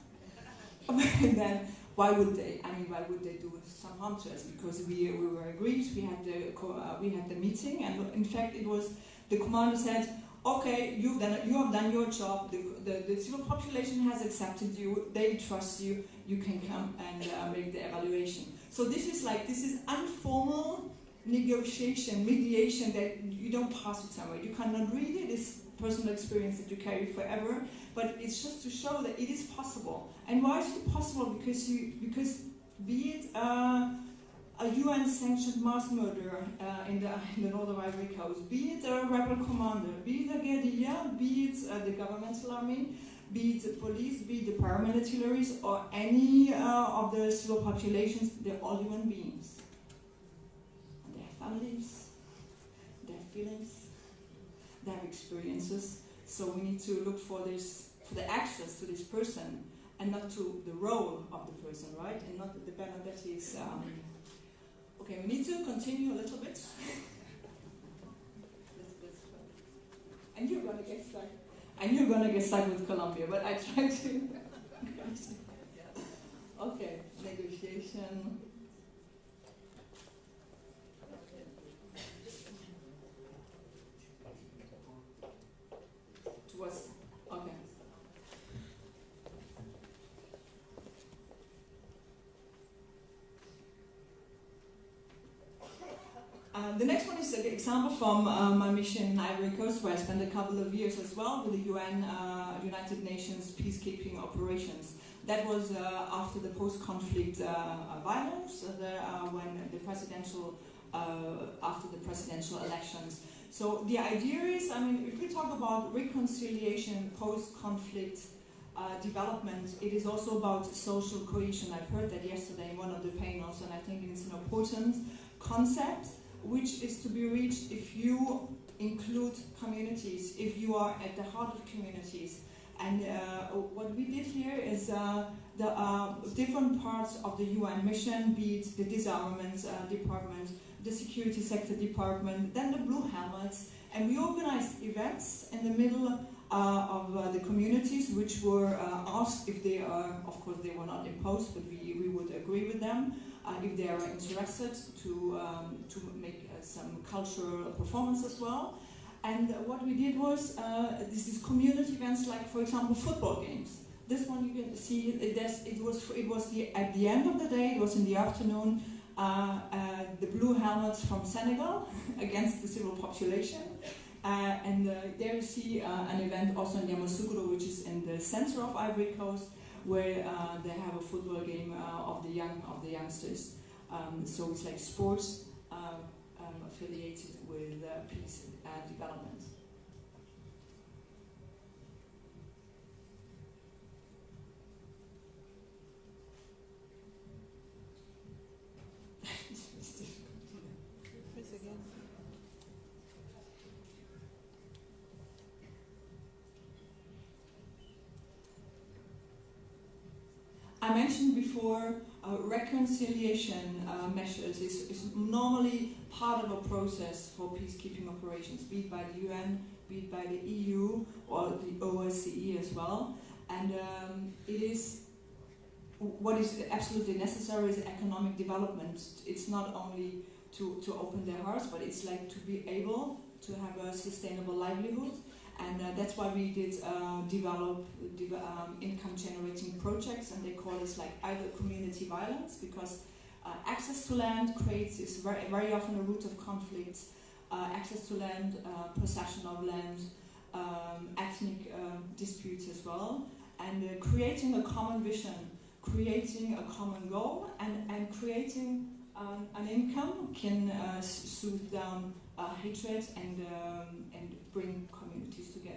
And then, why would they? I mean, why would they do some harm to us? Because we were agreed. We had the meeting, and in fact, it was the commander said, "Okay, you have done your job. The civil population has accepted you. They trust you. You can come and make the evaluation." So this is informal negotiation, mediation that you don't pass it somewhere. You cannot read it. It's personal experience that you carry forever. But it's just to show that it is possible. And why is it possible? Because be it a UN-sanctioned mass murder in the Northern Ivory Coast, be it a rebel commander, be it a guerrilla, be it the governmental army, be it the police, be it the paramilitaries, or any of the civil populations, they're all human beings. And they have families, they have feelings, they have experiences. So we need to look for the access to this person, and not to the role of the person, right? And not the banner that is. Okay, we need to continue a little bit. And you're gonna get stuck. And you're gonna get stuck with Colombia, but I try to. Okay, negotiation. Okay. The next one is an example from my mission in Ivory Coast, where I spent a couple of years as well with the UN, United Nations peacekeeping operations. That was after the post-conflict violence, when the after the presidential elections. So the idea is, I mean, if we talk about reconciliation, post-conflict development, it is also about social cohesion. I've heard that yesterday in one of the panels, and I think it's an important concept, which is to be reached if you include communities, if you are at the heart of communities. And what we did here is the different parts of the UN mission, be it the disarmament department, the security sector department, then the Blue Helmets, and we organized events in the middle of the communities, which were asked if they are, of course they were not imposed, but we would agree with them, if they are interested to make some cultural performance as well. And what we did was, this is community events like, for example, football games. This one you can see, it was at the end of the day, it was in the afternoon, the Blue Helmets from Senegal against the civil population. And there you see an event also in Yamoussoukro, which is in the center of Ivory Coast, where they have a football game of the youngsters. So it's like sports affiliated with peace and development. I mentioned before reconciliation measures is normally part of a process for peacekeeping operations, be it by the UN, be it by the EU or the OSCE as well. And it is what is absolutely necessary is economic development. It's not only to open their hearts, but it's like to be able to have a sustainable livelihood. And that's why we did develop income-generating projects, and they call it like either community violence, because access to land is very often a root of conflict. Access to land, possession of land, ethnic disputes as well, and creating a common vision, creating a common goal, and creating an income can soothe down hatred and bring communities together.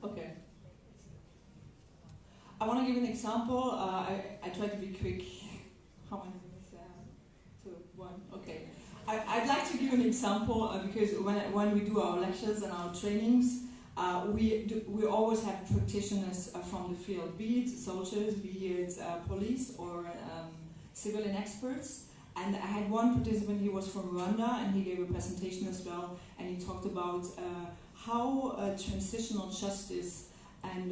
Okay. I want to give an example. I try to be quick. How many minutes? 2, 1. Okay. I'd like to give an example because when we do our lectures and our trainings, we always have practitioners from the field, be it soldiers, be it police or civilian experts. And I had one participant, he was from Rwanda, and he gave a presentation as well, and he talked about how transitional justice and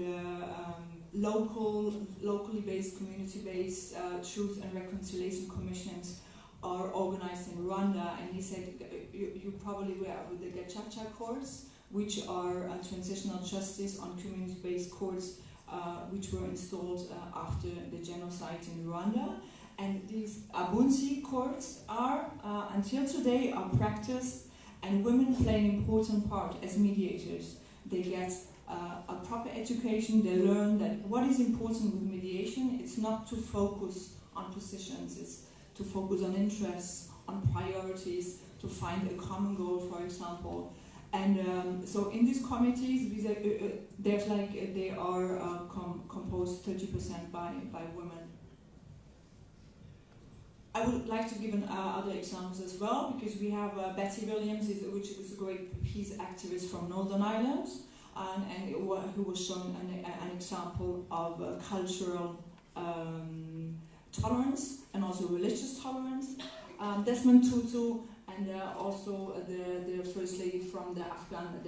locally based, community-based truth and reconciliation commissions are organized in Rwanda. And he said, you probably were with the Gacaca courts, which are transitional justice on community-based courts, which were installed after the genocide in Rwanda. And these Abunzi courts are, until today, are practiced, and women play an important part as mediators. They get a proper education, they learn that what is important with mediation, it's not to focus on positions, it's to focus on interests, on priorities, to find a common goal, for example. And so in these committees, there's like, they are composed 30% by women. I would like to give other examples as well, because we have Betty Williams, which is a great peace activist from Northern Ireland, and who was shown an example of cultural tolerance and also religious tolerance. Desmond Tutu, and also the first lady from the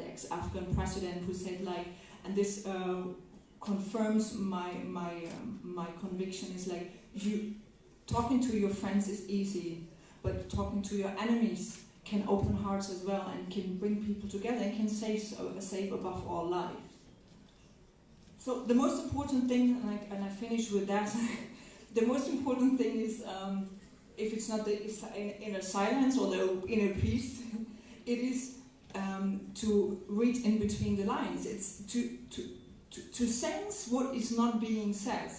ex-Afghan president, who said like, and this confirms my conviction is like you talking to your friends is easy, but talking to your enemies can open hearts as well and can bring people together and can save above all life. So the most important thing, and I finish with that, the most important thing is if it's not the inner silence or the inner peace, it is to read in between the lines. It's to sense what is not being said.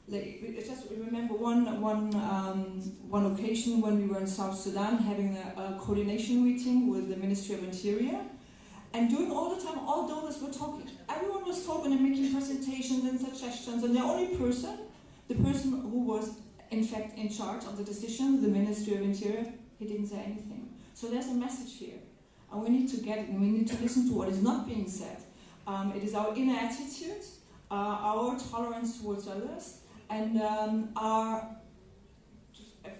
Like, I just remember one occasion when we were in South Sudan having a coordination meeting with the Ministry of Interior, and during all the time all donors were talking. Everyone was talking and making presentations and suggestions, and the only person, the person who was in fact in charge of the decision, the Ministry of Interior, he didn't say anything. So there's a message here, and we need to get it, and we need to listen to what is not being said. It is our inner attitude, our tolerance towards others, and I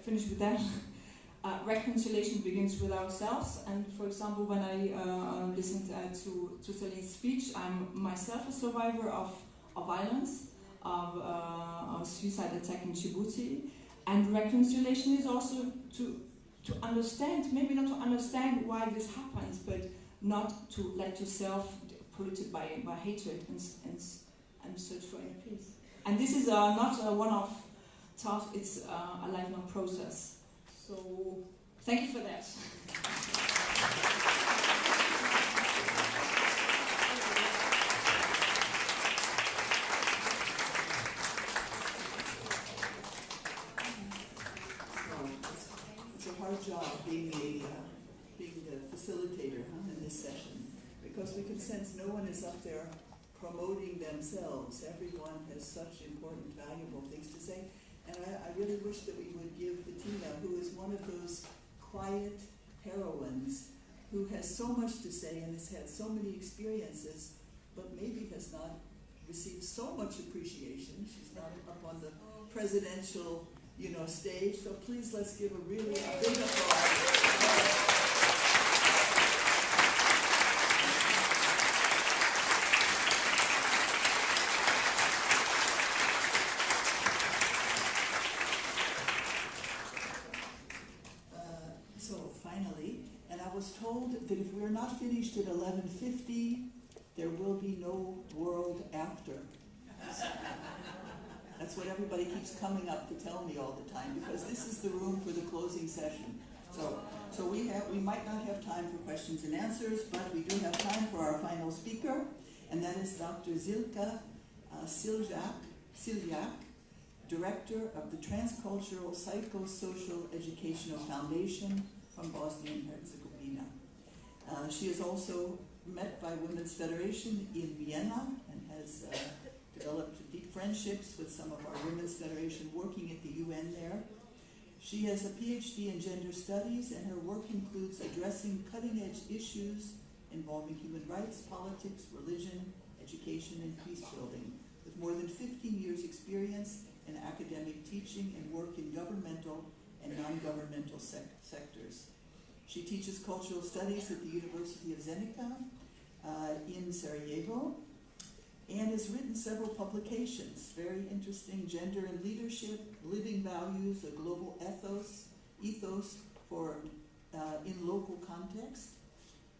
finish with that, reconciliation begins with ourselves. And for example, when I listened to Celine's speech, I'm myself a survivor of violence, of a suicide attack in Djibouti, and reconciliation is also to understand, maybe not to understand why this happens, but not to let yourself polluted by hatred and search for inner peace. And this is not a one-off task, it's a lifelong process. So, thank you for that. It's a hard job being the facilitator in this session, because we can sense no one is up there promoting themselves. Everyone has such important, valuable things to say. And I really wish that we would give Bettina, who is one of those quiet heroines, who has so much to say and has had so many experiences, but maybe has not received so much appreciation. She's not up on the presidential, stage. So please, let's give a really big applause. Told that if we're not finished at 11:50, there will be no world after. That's what everybody keeps coming up to tell me all the time, because this is the room for the closing session. So we might not have time for questions and answers, but we do have time for our final speaker, and that is Dr. Zilka Siljak, Director of the Transcultural Psychosocial Educational Foundation from Bosnia and Herzegovina. She is also met by Women's Federation in Vienna and has developed deep friendships with some of our Women's Federation working at the UN there. She has a PhD in gender studies, and her work includes addressing cutting-edge issues involving human rights, politics, religion, education, and peace building, with more than 15 years' experience in academic teaching and work in governmental and non-governmental sectors. She teaches cultural studies at the University of Zenica in Sarajevo, and has written several publications, very interesting: Gender and Leadership, Living Values, a Global Ethos for in Local Context,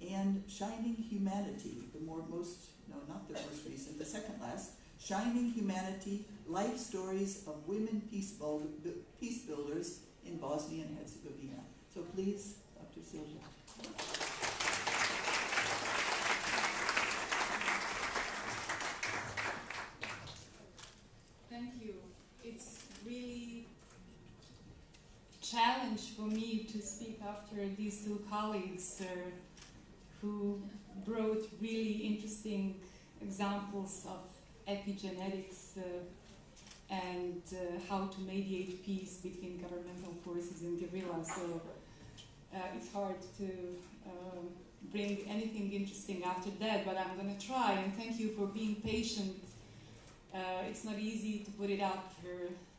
and Shining Humanity, not the most recent, the second last, Shining Humanity, Life Stories of Women Peace Builders in Bosnia and Herzegovina. So please, Dr. Silja. Thank you. It's really a challenge for me to speak after these two colleagues who brought really interesting examples of epigenetics and how to mediate peace between governmental forces and guerrillas. So it's hard to bring anything interesting after that, but I'm going to try, and thank you for being patient. It's not easy to put it up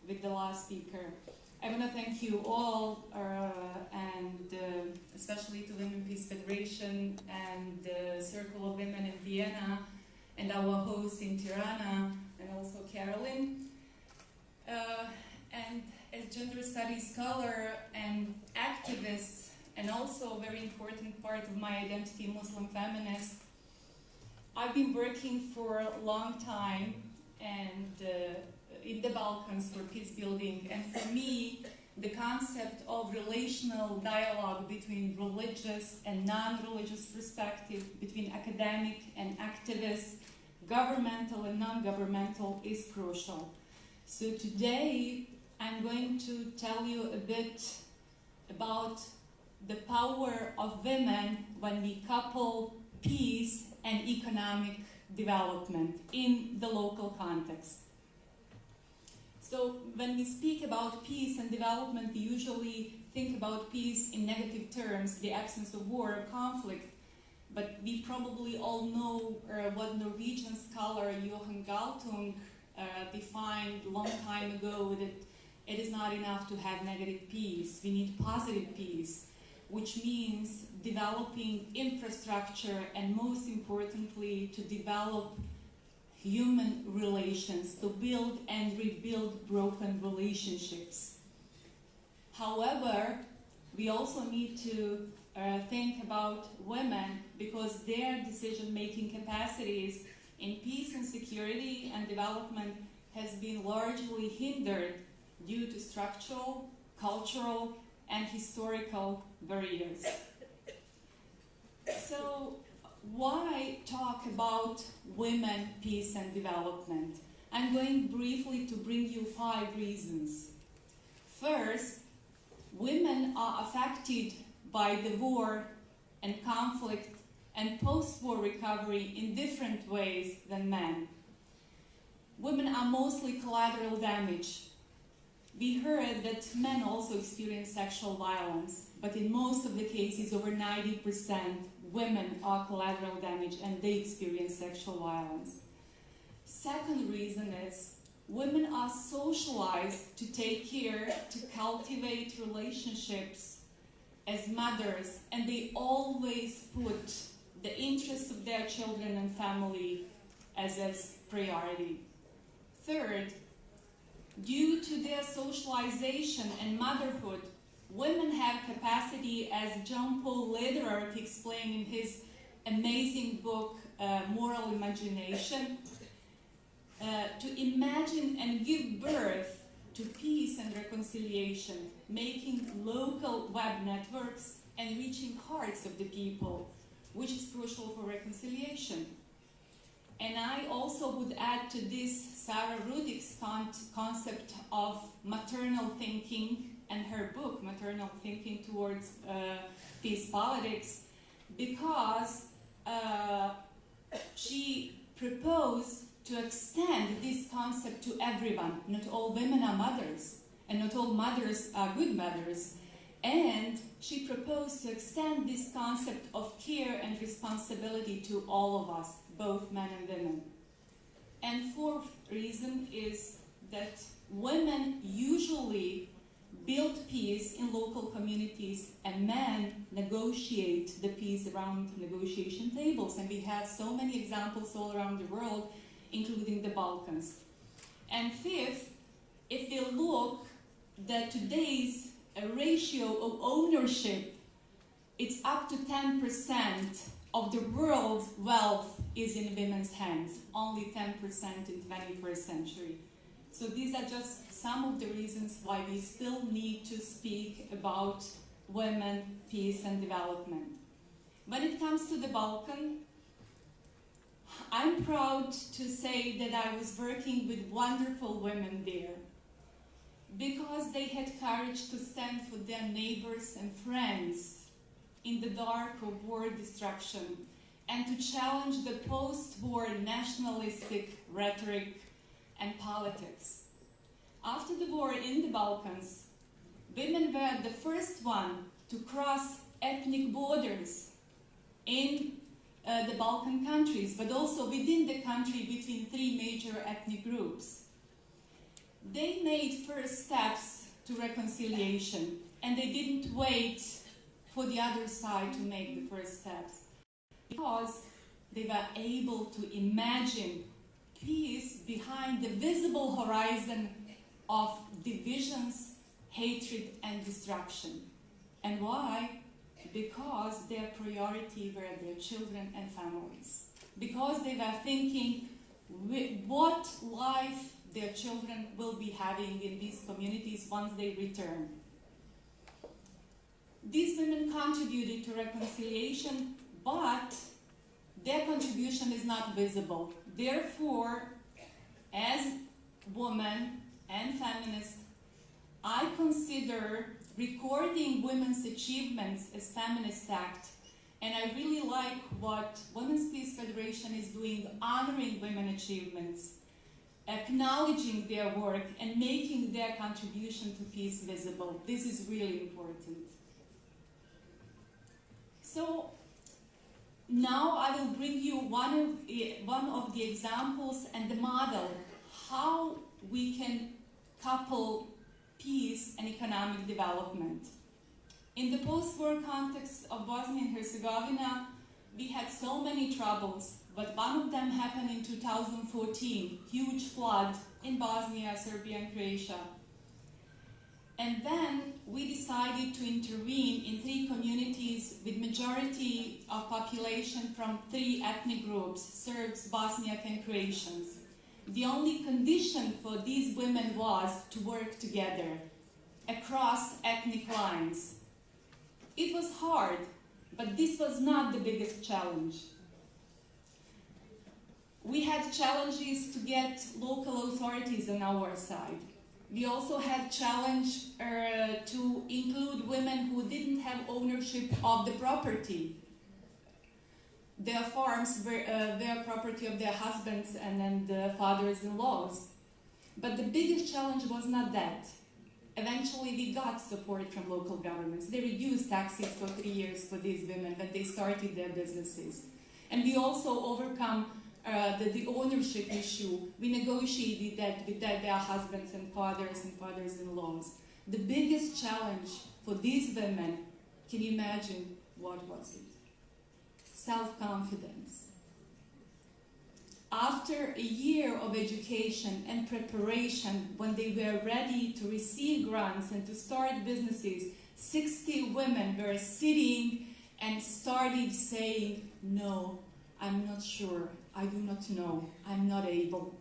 with the last speaker. I want to thank you all, and especially to Women Peace Federation and the Circle of Women in Vienna, and our hosts in Tirana, and also Carolyn. And as gender studies scholar and activist, and also a very important part of my identity, Muslim feminist, I've been working for a long time and in the Balkans for peace building. And for me, the concept of relational dialogue between religious and non-religious perspective, between academic and activist, governmental and non-governmental is crucial. So today, I'm going to tell you a bit about the power of women when we couple peace and economic development in the local context. So when we speak about peace and development, we usually think about peace in negative terms, the absence of war or conflict. But we probably all know what Norwegian scholar Johan Galtung defined a long time ago, that it is not enough to have negative peace. We need positive peace, which means developing infrastructure and, most importantly, to develop human relations, to build and rebuild broken relationships. However, we also need to think about women, because their decision-making capacities in peace and security and development has been largely hindered due to structural, cultural, and historical barriers. So why talk about women, peace, and development? I'm going briefly to bring you 5 reasons. First, women are affected by the war and conflict and post-war recovery in different ways than men. Women are mostly collateral damage. We heard that men also experience sexual violence, but in most of the cases, over 90%, women are collateral damage and they experience sexual violence. Second reason is women are socialized to take care, to cultivate relationships as mothers, and they always put the interests of their children and family as a priority. Third, due to their socialization and motherhood, women have capacity, as Jean-Paul Lederer explained in his amazing book, Moral Imagination, to imagine and give birth to peace and reconciliation, making local web networks and reaching hearts of the people, which is crucial for reconciliation. And I also would add to this Sarah Rudick's concept of maternal thinking and her book, Maternal Thinking Towards Peace Politics, because she proposed to extend this concept to everyone. Not all women are mothers, and not all mothers are good mothers. And she proposed to extend this concept of care and responsibility to all of us, both men and women. And fourth reason is that women usually build peace in local communities and men negotiate the peace around negotiation tables. And we have so many examples all around the world, including the Balkans. And fifth, if we look that today's ratio of ownership, it's up to 10% of the world's wealth is in women's hands, only 10% in 21st century. So these are just some of the reasons why we still need to speak about women, peace, and development. When it comes to the Balkan, I'm proud to say that I was working with wonderful women there, because they had courage to stand for their neighbors and friends in the dark of war destruction, and to challenge the post-war nationalistic rhetoric and politics. After the war in the Balkans, women were the first one to cross ethnic borders in the Balkan countries, but also within the country between 3 major ethnic groups. They made first steps to reconciliation, and they didn't wait for the other side to make the first steps, because they were able to imagine peace behind the visible horizon of divisions, hatred, and destruction. And why? Because their priority were their children and families. Because they were thinking what life their children will be having in these communities once they return. These women contributed to reconciliation, but their contribution is not visible. Therefore, as woman and feminist, I consider recording women's achievements as feminist act, and I really like what Women's Peace Federation is doing, honoring women achievements, acknowledging their work, and making their contribution to peace visible. This is really important. So now I will bring you one of the examples and the model how we can couple peace and economic development. In the post-war context of Bosnia and Herzegovina, we had so many troubles, but one of them happened in 2014, huge flood in Bosnia, Serbia, and Croatia. And then we decided to intervene in 3 communities with majority of population from 3 ethnic groups, Serbs, Bosniak, and Croatians. The only condition for these women was to work together across ethnic lines. It was hard, but this was not the biggest challenge. We had challenges to get local authorities on our side. We also had challenge to include women who didn't have ownership of the property. Their farms were property of their husbands and then the fathers-in-laws. But the biggest challenge was not that. Eventually we got support from local governments. They reduced taxes for 3 years for these women when they started their businesses. And we also overcome the ownership issue. We negotiated that with their husbands and fathers-in-laws. The biggest challenge for these women, can you imagine what was it? Self-confidence. After a year of education and preparation, when they were ready to receive grants and to start businesses, 60 women were sitting and started saying, no, I'm not sure, I do not know, I'm not able.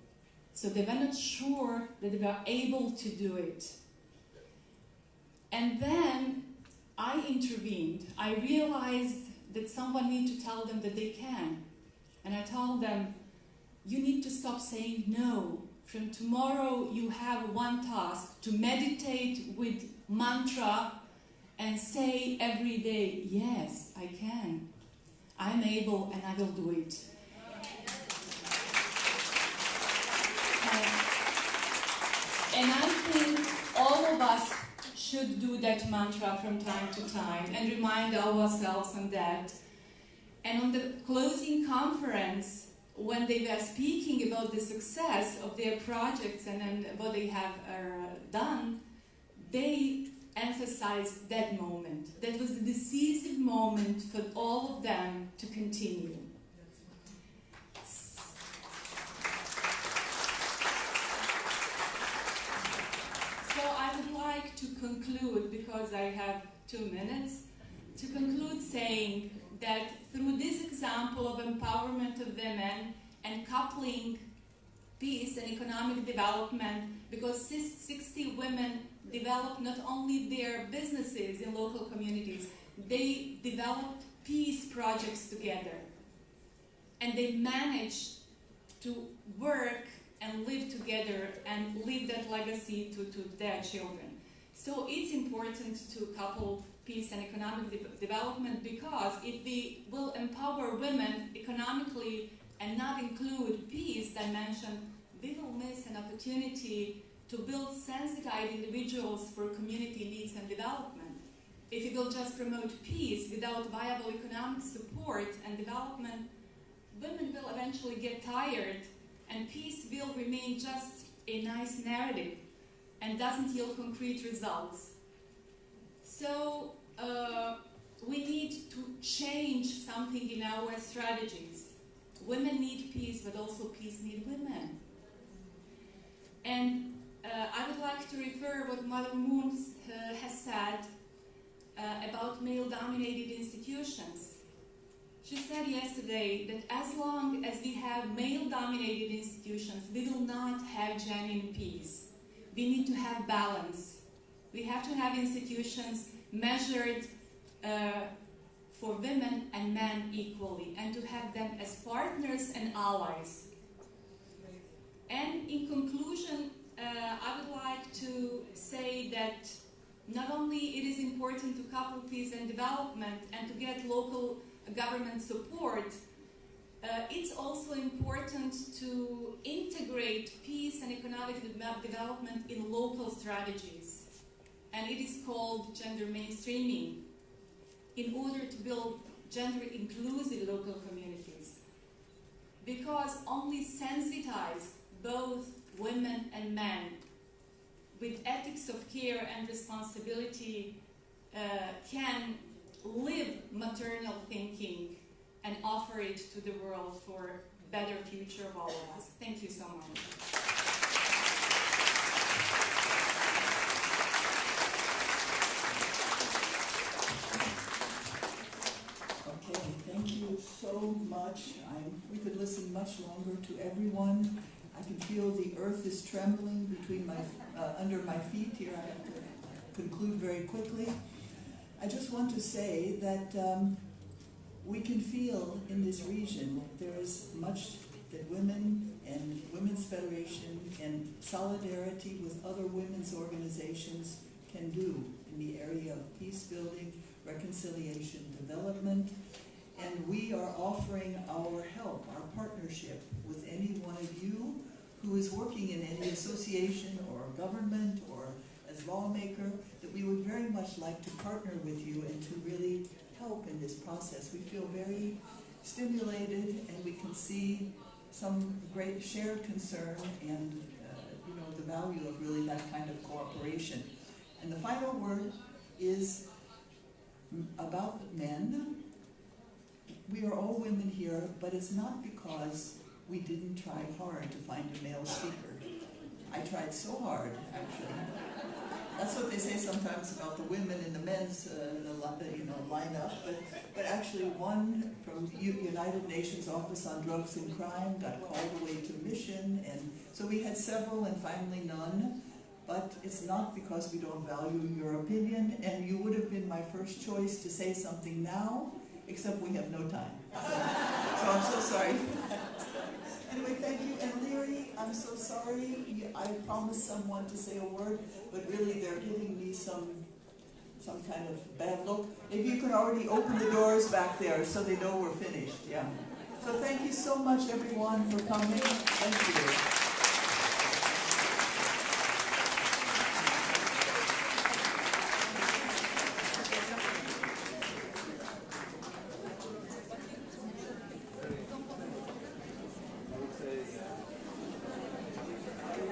So they were not sure that they were able to do it. And then I intervened. I realized that someone needed to tell them that they can. And I told them, you need to stop saying no. From tomorrow you have one task, to meditate with mantra and say every day, yes, I can. I'm able and I will do it. And I think all of us should do that mantra from time to time and remind ourselves on that. And on the closing conference, when they were speaking about the success of their projects and what they have done, they emphasized that moment. That was the decisive moment for all of them to continue. So I would like to conclude, because I have 2 minutes, to conclude saying that through this example of empowerment of women and coupling peace and economic development, because 60 women developed not only their businesses in local communities, they developed peace projects together. And they managed to work and live together and leave that legacy to their children. So it's important to couple peace and economic development, because if we will empower women economically and not include peace dimension, we will miss an opportunity to build sensitized individuals for community needs and development. If we will just promote peace without viable economic support and development, women will eventually get tired, and peace will remain just a nice narrative and doesn't yield concrete results. So we need to change something in our strategies. women need peace, but also peace need women. And I would like to refer what Mother Moon has said about male-dominated institutions. She said yesterday that as long as we have male-dominated institutions, we will not have genuine peace. We need to have balance. We have to have institutions measured for women and men equally, and to have them as partners and allies. And in conclusion, I would like to say that not only it is important to couple peace and development and to get local government support, it's also important to integrate peace and economic development in local strategies. And it is called gender mainstreaming, in order to build gender-inclusive local communities. Because only sensitize both women and men with ethics of care and responsibility can live maternal thinking and offer it to the world for a better future of all of us. Thank you so much. Okay, thank you so much. We could listen much longer to everyone. I can feel the earth is trembling between under my feet here. I have to conclude very quickly. I just want to say that we can feel in this region there is much that women and Women's Federation and solidarity with other women's organizations can do in the area of peace building, reconciliation, development. And we are offering our help, our partnership with any one of you who is working in any association or government or as lawmaker, that we would very much like to partner with you and to really help in this process. We feel very stimulated, and we can see some great shared concern and the value of really that kind of cooperation. And the final word is about men. We are all women here, but it's not because we didn't try hard to find a male speaker. I tried so hard, actually. That's what they say sometimes about the women and the men's lineup. But actually, one from the United Nations Office on Drugs and Crime got called away to mission, and so we had several, and finally none. But it's not because we don't value your opinion, and you would have been my first choice to say something now, except we have no time. So I'm so sorry for that. Anyway, thank you. And Leary, I'm so sorry. I promised someone to say a word, but really they're giving me some kind of bad look. Maybe you can already open the doors back there so they know we're finished. Yeah. So thank you so much, everyone, for coming. Thank you.